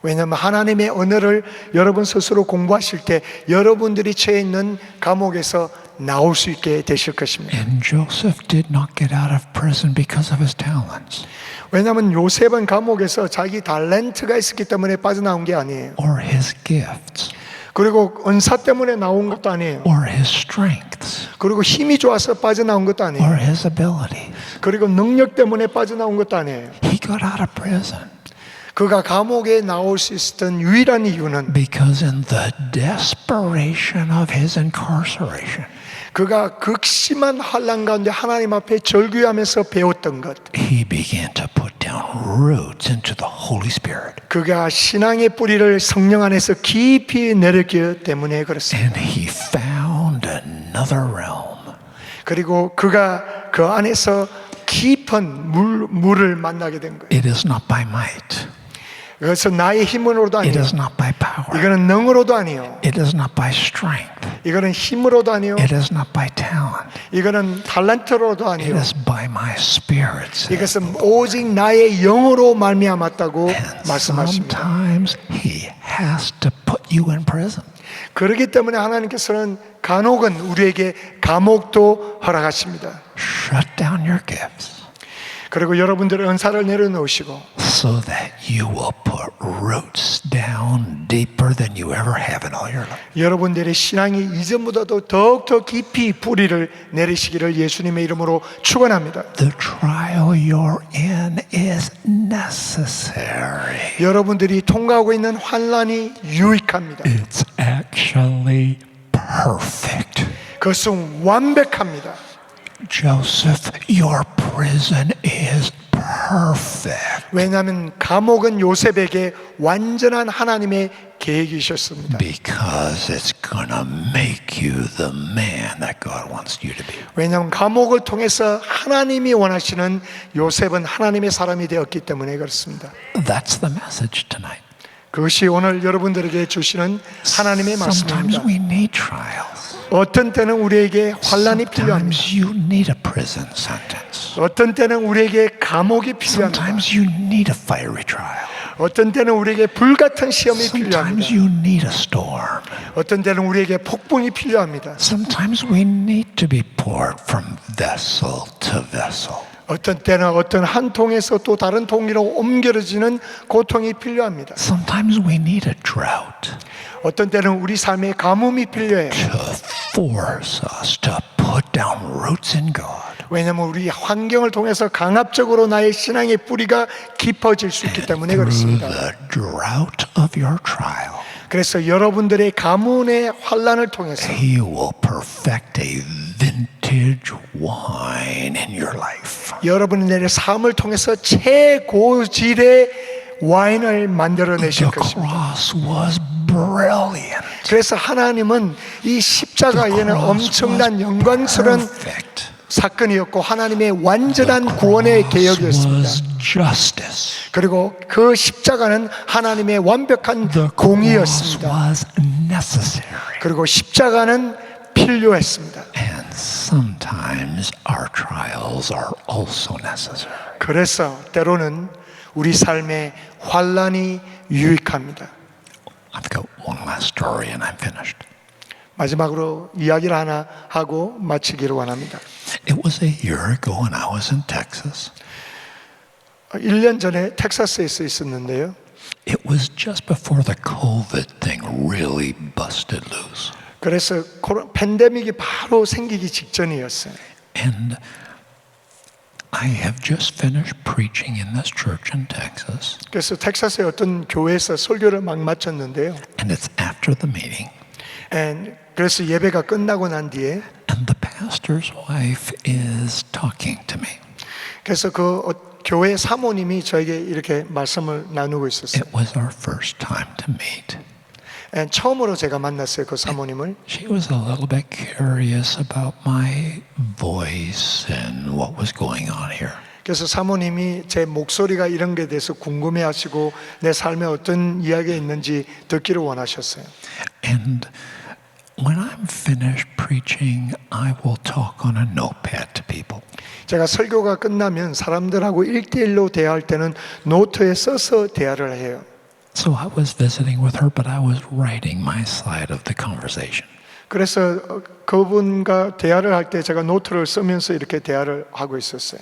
왜냐하면 하나님의 언어를 여러분 스스로 공부하실 때 여러분들이 처해 있는 감옥에서 나올 수 있게 되실 것입니다. And Joseph did not get out of prison because of his talents 왜냐하면 요셉은 감옥에서 자기 탤런트가 있었기 때문에 빠져나온 게 아니에요. or his gifts 그리고 은사 때문에 나온 것도 아니에요. or his strengths 그리고 힘이 좋아서 빠져나온 것도 아니에요. or his ability. 그리고 능력 때문에 빠져나온 것도 아니에요. He got out of prison 그가 감옥에 나올 수 있었던 유일한 이유는 because in the desperation of his incarceration, 그가 극심한 환난 가운데 하나님 앞에 절규하면서 배웠던 것. he began to put down roots into the Holy Spirit. 그가 신앙의 뿌리를 성령 안에서 깊이 내렸기 때문에 그렇습니다. And he found another realm. 그리고 그가 그 안에서 깊은 물을 만나게 된 거예요. It is not by might. 그래서 나의 힘으로도 It 아니에요. is not by power. 이거는 능으로도 아니에요. It is not by strength. 이거는 힘으로도 아니에요. It is not by talent. 이거는 탤런트로도 It 아니에요. is by my spirit. says 이것은 the Lord. 오직 나의 영으로 말미암았다고 And 말씀하십니다. sometimes he has to put you in prison. 그렇기 때문에 하나님께서는 간혹은 우리에게 감옥도 허락하십니다. Shut down your gifts 그리고 여러분들의 은사를 내려놓으시고 so that you will put roots down deeper than you ever have in all your life. 여러분들의 신앙이 이전보다도 더욱더 깊이 뿌리를 내리시기를 예수님의 이름으로 축원합니다. The trial you're in is necessary. 여러분들이 통과하고 있는 환난이 유익합니다. It's actually perfect. 그것은 완벽합니다. Joseph, your prison is perfect 왜냐하면 감옥은 요셉에게 완전한 하나님의 계획이셨습니다. because it's gonna make you the man that God wants you to be. 왜냐하면 감옥을 통해서 하나님이 원하시는 요셉은 하나님의 사람이 되었기 때문에 그렇습니다. That's the message tonight. 그것이 오늘 여러분들에게 주시는 하나님의 Sometimes 말씀입니다. we need trials. 어떤 때는 우리에게 환난이 필요합니다. Sometimes you need a prison sentence. 어떤 때는 우리에게 감옥이 필요합니다. Sometimes you need a fiery trial. 어떤 때는 우리에게 불같은 시험이 Sometimes 필요합니다. you need a storm. 어떤 때는 우리에게 폭풍이 필요합니다. Sometimes we need to be poured from vessel to vessel. 어떤 때는 어떤 한 통에서 또 다른 통으로 옮겨지는 고통이 필요합니다. Sometimes we need a drought 어떤 때는 우리 삶에 가뭄이 필요해요. to force us to put down roots in God. 왜냐하면 우리 환경을 통해서 강압적으로 나의 신앙의 뿌리가 깊어질 수 있기 때문에 Through 그렇습니다. the drought of your trial, 그래서 여러분들의 가문의 환란을 통해서 He will perfect a vintage wine in your life. 여러분의 삶을 통해서 최고질의 와인을 만들어내실 The 것입니다. cross was brilliant. 그래서 하나님은 이 The 십자가에는 cross 엄청난 was 영광스러운 perfect. 사건이었고 하나님의 완전한 구원의 Cross 계획이었습니다. was justice. 그리고 그 십자가는 하나님의 완벽한 The cross 공의였습니다. was necessary. 그리고 십자가는 필요했습니다. And sometimes our trials are also necessary. 그래서 때로는 우리 삶의 환란이 유익합니다. I've got one last story and I'm finished. 마지막으로 이야기를 하나 하고 마치기를 원합니다. It was a year ago when I was in Texas. 1년 전에 텍사스에서 있었는데요. It was just before the COVID thing really busted loose. 그래서 팬데믹이 바로 생기기 직전이었어요. And I have just finished preaching in this church in Texas. 그래서 텍사스의 어떤 교회에서 설교를 막 마쳤는데요. And it's after the meeting. 그래서 예배가 끝나고 난 뒤에 And the pastor's wife is talking to me. 그래서 그 교회 사모님이 저에게 이렇게 말씀을 나누고 있었어요. It was our first time to meet. 처음으로 제가 만났어요, 그 사모님을. She was a little bit curious about my voice and what was going on here. 그래서 사모님이 제 목소리가 이런 게 대해서 궁금해하시고 내 삶에 어떤 이야기가 있는지 듣기를 원하셨어요. And when I'm finished preaching, I will talk on a notepad to people. 제가 설교가 끝나면 사람들하고 1대1로 대화할 때는 노트에 써서 대화를 해요. So I was visiting with her, but I was writing my side of the conversation. 그래서 그분과 대화를 할 때 제가 노트를 쓰면서 이렇게 대화를 하고 있었어요.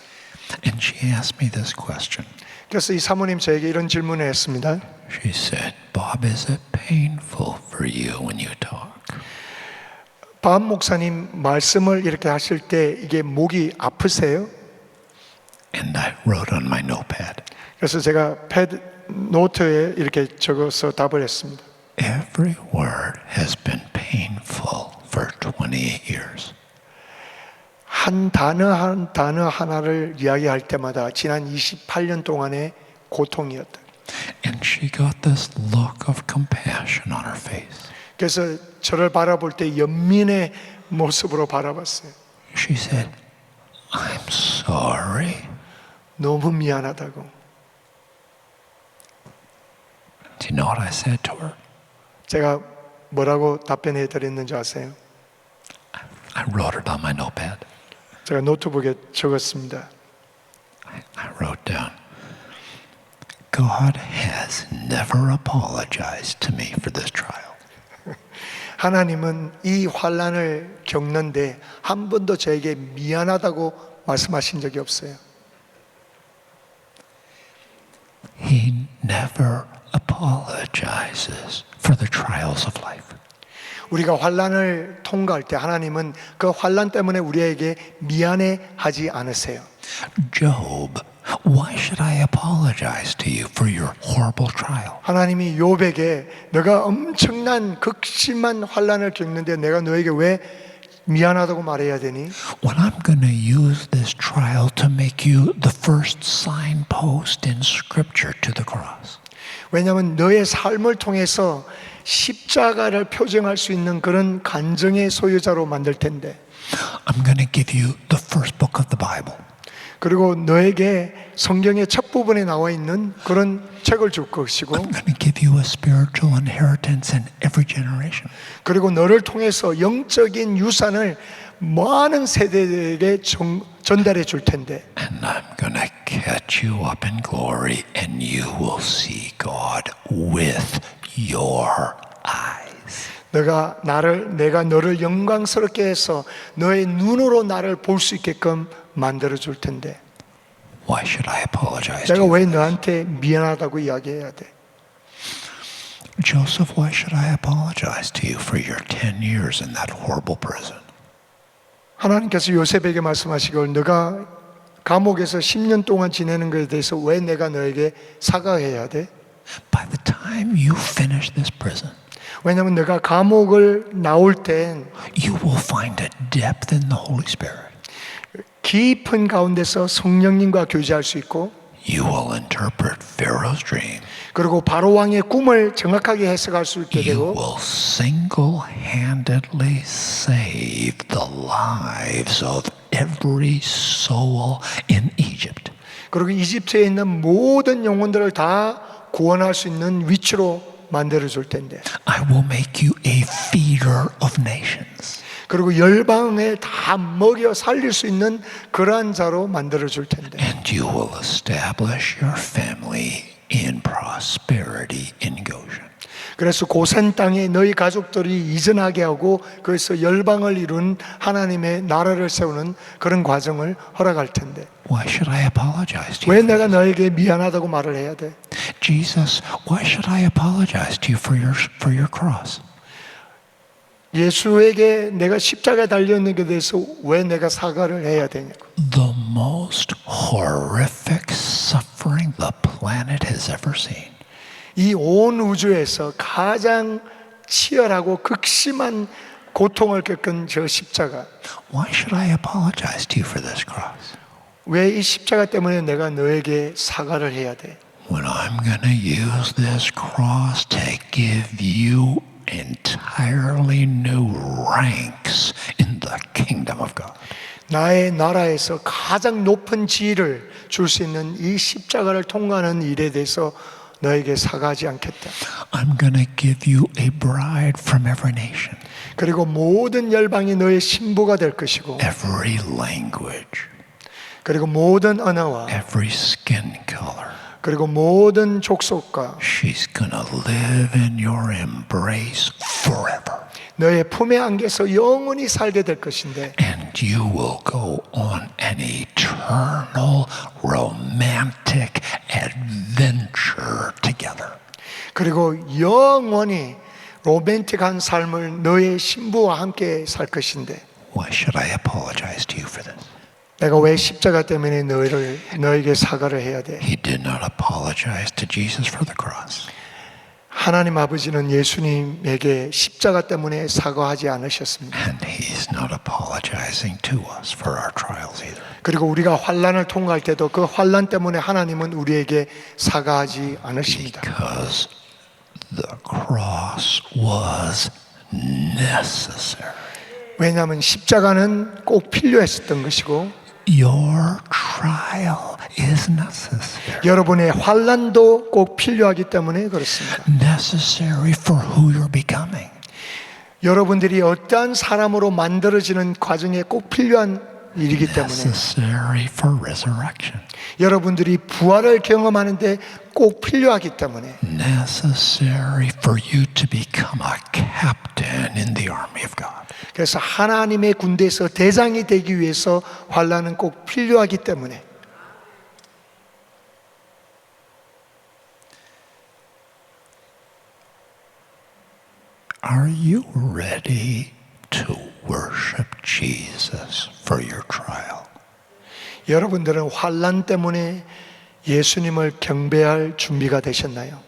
And she asked me this question. 그래서 이 사모님 저에게 이런 질문을 했습니다. She said, Bob, is it painful for you when you talk? 밥 목사님 말씀을 이렇게 하실 때 이게 목이 아프세요? And I wrote on my notepad. 그래서 제가 노트에 이렇게 적어서 답을 했습니다. Every word has been painful for 28 years. 한 단어 한 단어 하나를 이야기할 때마다 지난 28년 동안의 고통이었다. And she got this look of compassion on her face. 그래서 저를 바라볼 때 연민의 모습으로 바라봤어요. She said, I'm sorry. 너무 미안하다고. Do you know what I said to her? 제가 뭐라고 답변해 드렸는지 아세요? I wrote it on my notepad. 제가 노트북에 적었습니다. I wrote down, God has never apologized to me for this trial. 하나님은 이 환난을 겪는데 한 번도 저에게 미안하다고 말씀하신 적이 없어요. He never apologizes for the trials of life. 우리가 환난을 통과할 때 하나님은 그 환난 때문에 우리에게 미안해하지 않으세요. Job, why should I apologize to you for your horrible trial? 하나님이 욥에게 너가 엄청난 극심한 환난을 겪는데 내가 너에게 왜 미안하다고 말해야 되니? When I'm going to use this trial to make you the first signpost in Scripture to the cross. 왜냐하면 너의 삶을 통해서 십자가를 표정할 수 있는 그런 간증의 소유자로 만들 텐데. I'm going to give you the first book of the Bible. 그리고 너에게 성경의 첫 부분에 나와 있는 그런 책을 줄 것이고 I'm going to give you a spiritual inheritance in every generation. 그리고 너를 통해서 영적인 유산을 많은 세대들에게 전달해 줄 텐데 And I'm going to catch you up in glory and you will see God with your eyes. 내가 너를 영광스럽게 해서 너의 눈으로 나를 볼 수 있게끔 만들어 줄 텐데 Why should I apologize 내가 to you? 왜 너한테 미안하다고 이야기해야 돼? Joseph, why should I apologize to you for your 10 years in that horrible prison? 하나님께서 요셉에게 말씀하시길 너가 감옥에서 10년 동안 지내는 것에 대해서 왜 내가 너에게 사과해야 돼? By the time you finish this prison, 왜냐하면 너가 감옥을 나올 땐 you will find a depth in the Holy Spirit. 깊은 가운데서 성령님과 교제할 수 있고 You will interpret Pharaoh's dream. 그리고 바로 왕의 꿈을 정확하게 해석할 수 있게 You 되고 will single-handedly save the lives of every soul in Egypt. 그리고 이집트에 있는 모든 영혼들을 다 구원할 수 있는 위치로 만들어 줄 텐데 I will make you a feeder of nations. 그리고 열방에 다 먹여 살릴 수 있는 그러한 자로 만들어 줄 텐데 And you will establish your family in prosperity in Goshen. 그래서 고센 땅에 너희 가족들이 이전하게 하고 그래서 열방을 이룬 하나님의 나라를 세우는 그런 과정을 허락할 텐데 Why should I apologize to 왜 you? for 내가 this? 너에게 미안하다고 말을 해야 돼? Jesus, why should I apologize to you for your cross? 예수에게 내가 십자가에 달려있는 것에 대해서 왜 내가 사과를 해야 되냐고. The most horrific suffering the planet has ever seen. 이 온 우주에서 가장 치열하고 극심한 고통을 겪은 저 십자가. Why should I apologize to you for this cross? 왜 이 십자가 때문에 내가 너에게 사과를 해야 돼? When I'm going to use this cross to give you entirely new ranks in the kingdom of God. 나의 나라에서 가장 높은 지위를 줄 수 있는 이 십자가를 통과하는 일에 대해서 너에게 사과하지 않겠다. I'm going to give you a bride from every nation, 그리고 모든 열방이 너의 신부가 될 것이고 every language, 그리고 모든 언어와 every skin color. 그리고 모든 족속과 She's going to live in your embrace forever. 너의 품에 안겨서 영원히 살게 될 것인데 And you will go on an eternal romantic adventure together. 그리고 영원히 로맨틱한 삶을 너의 신부와 함께 살 것인데 Why should I apologize to you for this? 내가 왜 십자가 때문에 너에게 사과를 해야 돼? He did not apologize to Jesus for the cross. 하나님 아버지는 예수님에게 십자가 때문에 사과하지 않으셨습니다. And he's not apologizing to us for our trials either. 그리고 우리가 환난을 통과할 때도 그 환난 때문에 하나님은 우리에게 사과하지 않으십니다. Because the cross was necessary. 왜냐하면 십자가는 꼭 필요했었던 것이고 Your trial is necessary. 여러분의 환난도 꼭 필요하기 때문에 그렇습니다. Necessary for who you're becoming. 여러분들이 어떠한 사람으로 만들어지는 과정에 꼭 필요한 일이기 때문에 Necessary for resurrection. 여러분들이 부활을 경험하는데 꼭 필요하기 때문에 Necessary for you to become a captain in the army of God. 그래서 하나님의 군대에서 대장이 되기 위해서 환난은 꼭 필요하기 때문에 Are you ready to worship Jesus for your trial? 여러분들은 환난 때문에 예수님을 경배할 준비가 되셨나요?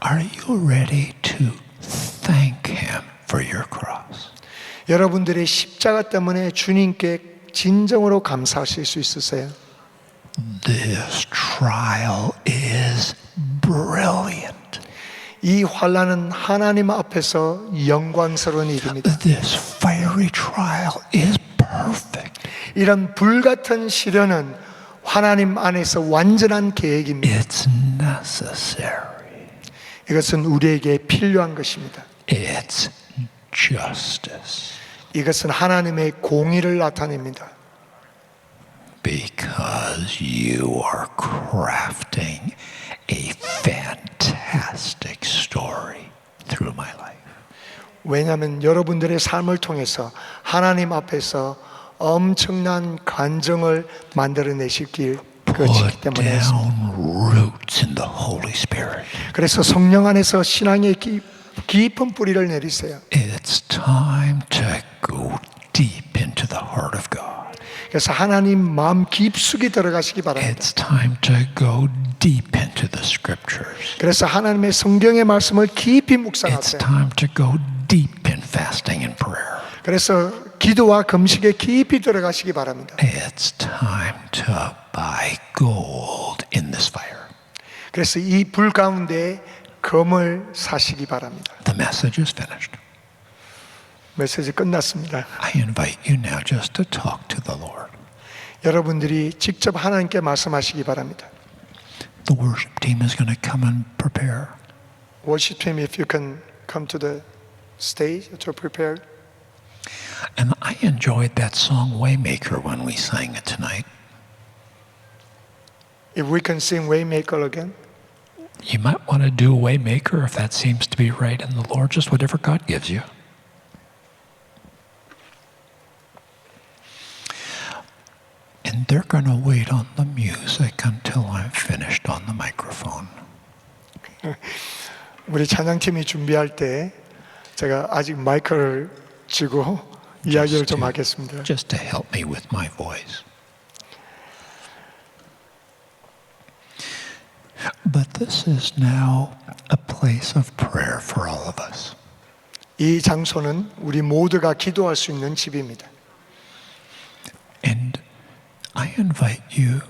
Are you ready to thank Him for your cross? 여러분들의 십자가 때문에 주님께 진정으로 감사하실 수 있으세요? This trial is brilliant. 이 환난은 하나님 앞에서 영광스러운 일입니다. This fiery trial is perfect. 이런 불같은 시련은 하나님 안에서 완전한 계획입니다. It's necessary. 이것은 우리에게 필요한 것입니다. It's justice. 이것은 하나님의 공의를 나타냅니다. Because you are crafting a fantastic story through my life. 왜냐하면 여러분들의 삶을 통해서 하나님 앞에서 엄청난 간증을 만들어내실 것이기 Put 때문에 down roots in the Holy Spirit. 그래서 성령 안에서 신앙의 깊은 뿌리를 내리세요. It's time to go deep into the heart of God. 그래서 하나님 마음 깊숙이 들어가시기 바랍니다. It's time to go deep into the scriptures. 그래서 하나님의 성경의 말씀을 깊이 It's 묵상하세요. time to go deep in fasting and prayer. 그래서 기도와 금식에 깊이 들어가시기 바랍니다. It's time to buy gold in this fire. 그래서 이 불 가운데 금을 사시기 바랍니다. The message is finished. 메시지 끝났습니다. I invite you now just to talk to the Lord. 여러분들이 직접 하나님께 말씀하시기 바랍니다. The worship team is going to come and prepare. Worship team, if you can come to the stage to prepare. And I enjoyed that song Waymaker when we sang it tonight. If we can sing Waymaker again. You might want to do a Waymaker if that seems to be right in the Lord, just whatever God gives you. And they're going to wait on the music until I'm finished on the microphone. 우리 찬양팀이 준비할 때 제가 아직 마이크를 쥐고 이야기를 좀 하겠습니다. Just to help me with my voice. But this is now a place of prayer for all of us. 이 장소는 우리 모두가 기도할 수 있는 집입니다. And I invite you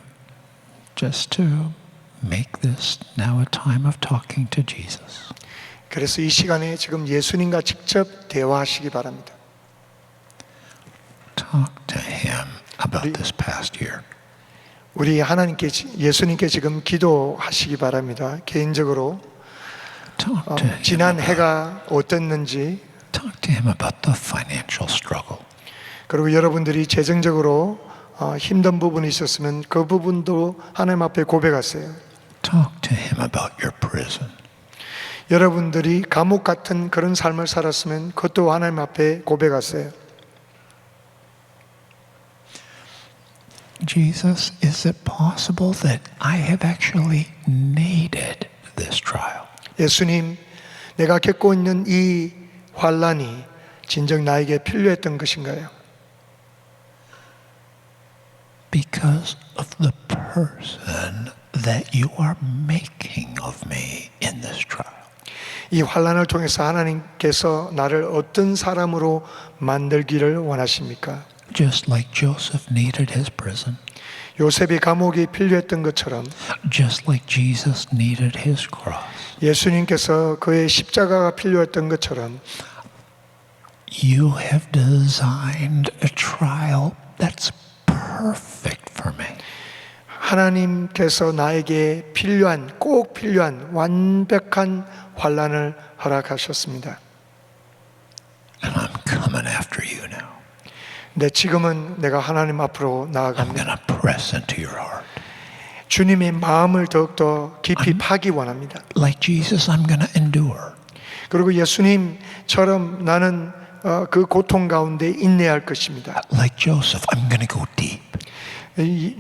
just to make this now a time of talking to Jesus. 그래서 이 시간에 지금 예수님과 직접 대화하시기 바랍니다. Talk to him about this past year. 우리 하나님께 예수님께 지금 기도하시기 바랍니다. 개인적으로 Talk to him. 지난 해가 어땠는지 Talk to him about the financial struggle. 그리고 여러분들이 재정적으로 힘든 부분이 있었으면 그 부분도 하나님 앞에 고백하세요. Talk to him about your prison. 여러분들이 감옥 같은 그런 삶을 살았으면 그것도 하나님 앞에 고백하세요. Jesus, is it possible that I have actually needed this trial? 예수님, 내가 겪고 있는 이 환난이 진정 나에게 필요했던 것인가요? Because of the person that you are making of me in this trial. 이 환난을 통해서 하나님께서 나를 어떤 사람으로 만들기를 원하십니까? Just like Joseph needed his prison. 요셉이 감옥이 필요했던 것처럼 Just like Jesus needed his cross. 예수님께서 그의 십자가가 필요했던 것처럼 You have designed a trial that's perfect for me. 하나님께서 나에게 필요한 꼭 필요한 완벽한 환난을 허락하셨습니다. And I'm coming after you now. 근데 지금은 내가 하나님 앞으로 I'm 나아갑니다. going to press into your heart. 주님의 마음을 더욱더 깊이 파기 원합니다. Like Jesus, I'm going to endure. 그리고 예수님처럼 나는 그 고통 가운데 인내할 것입니다. Like Joseph, I'm going to go deep.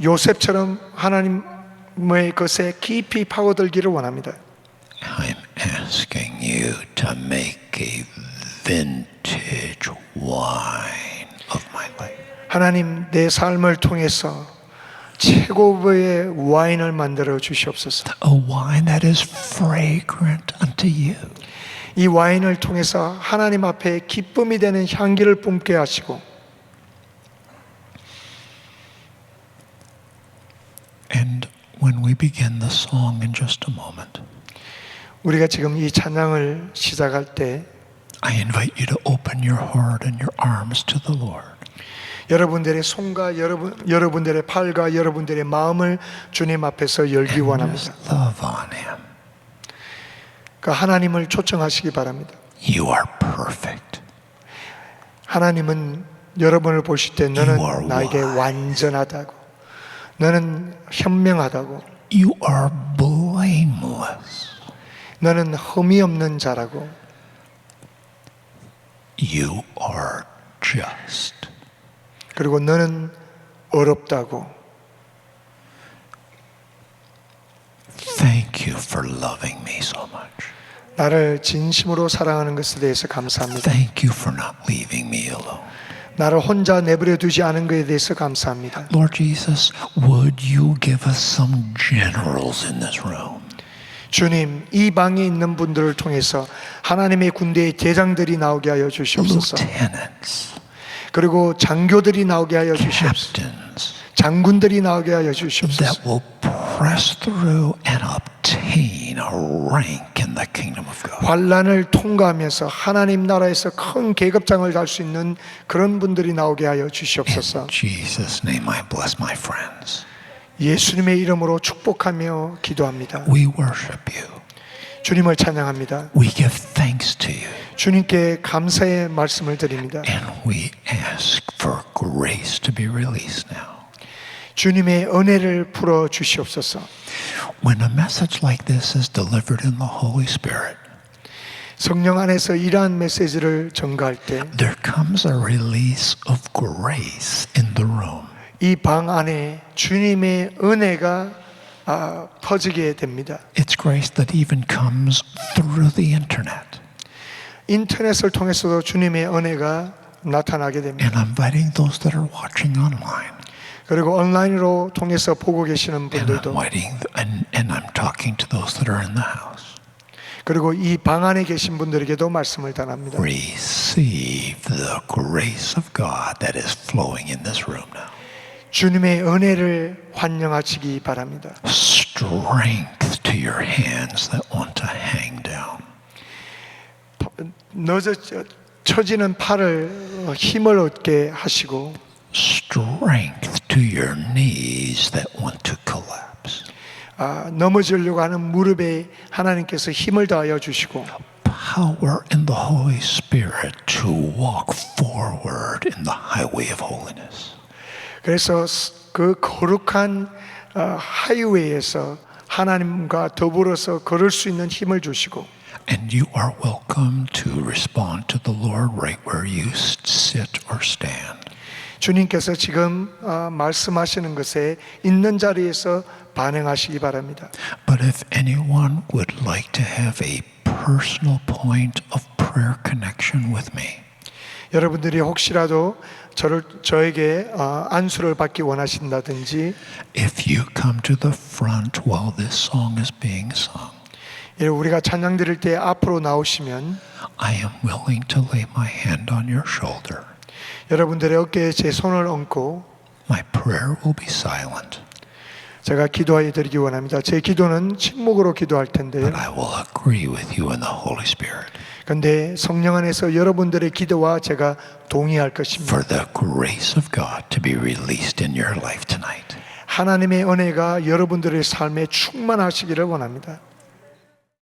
요셉처럼 하나님의 것에 깊이 파고들기를 원합니다. I'm asking you to make a vintage wine of my life. 하나님 내 삶을 통해서 최고의 와인을 만들어 주시옵소서. A wine that is fragrant unto you. 이 와인을 통해서 하나님 앞에 기쁨이 되는 향기를 뿜게 하시고 And when we begin the song in just a moment, 우리가 지금 이 찬양을 시작할 때 I invite you to open your heart and your arms to the Lord. 여러분들의 손과 여러분들의 팔과 여러분들의 마음을 주님 앞에서 열기 And 원합니다. just love on him. 그 하나님을 초청하시기 바랍니다. You are perfect. 하나님은 여러분을 보실 때 너는 You are 나에게 wise. 완전하다고 너는 현명하다고 You are blameless. 너는 흠이 없는 자라고 You are just. 그리고 너는 어렵다고 Thank you for loving me so much. 나를 진심으로 사랑하는 것에 대해서 감사합니다. Thank you for not leaving me alone. 나를 혼자 내버려 두지 않은 것에 대해서 감사합니다. Lord Jesus, would you give us some generals in this room? 주님, 이 방에 있는 분들을 통해서 하나님의 군대의 대장들이 나오게 하여 주시옵소서. Lieutenants, 그리고 장교들이 나오게 하여 주시옵소서. captains, 장군들이 나오게 하여 주시옵소서. that will press through and obtain a rank in the kingdom of God. 환난을 통과하면서 하나님 나라에서 큰 계급장을 달 수 있는 그런 분들이 나오게 하여 주시옵소서. In Jesus' name I bless my friends. 예수님의 이름으로 축복하며 기도합니다. We worship you. 주님을 찬양합니다. We give thanks to you. 주님께 감사의 말씀을 드립니다. And we ask for grace to be released now. 주님의 은혜를 풀어 주시옵소서. When a message like this is delivered in the Holy Spirit, 성령 안에서 이러한 메시지를 전가할 때 there comes a release of grace in the room. 이 방 안에 주님의 은혜가 퍼지게 됩니다. It's grace that even comes through the internet. 인터넷을 통해서도 주님의 은혜가 나타나게 됩니다. And I'm inviting those that are watching online. 그리고 온라인으로 통해서 보고 계시는 And I'm 분들도 waiting, and I'm talking to those that are in the house. 그리고 이 방 안에 계신 분들에게도 말씀을 전합니다. Receive the grace of God that is flowing in this room now. 주님의 은혜를 환영하시기 바랍니다. Strength to your hands that want to hang down. 처지는 팔을 힘을 얻게 하시고 Strength to your knees that want to collapse. 넘어지려고 하는 무릎에 하나님께서 힘을 더하여 주시고 Power in the Holy Spirit to walk forward in the highway of holiness. 그래서 그 거룩한 하이웨이에서 하나님과 더불어서 걸을 수 있는 힘을 주시고 And you are welcome to respond to the Lord right where you sit or stand. 주님께서 지금 말씀하시는 것에 있는 자리에서 반응하시기 바랍니다. But if anyone would like to have a personal point of prayer connection with me, 여러분들이 혹시라도 저에게 안수를 받기 원하신다든지 if you come to the front while this song is being sung, 우리가 찬양 드릴 때 앞으로 나오시면 I am willing to lay my hand on your shoulder. 여러분들의 어깨에 제 손을 얹고 My prayer will be silent, 제가 기도하여 드리기 원합니다. 제 기도는 침묵으로 기도할 텐데요. but I will agree with you in the Holy Spirit. 그런데 성령 안에서 여러분들의 기도와 제가 동의할 것입니다. For the grace of God to be released in your life tonight. 하나님의 은혜가 여러분들의 삶에 충만하시기를 원합니다.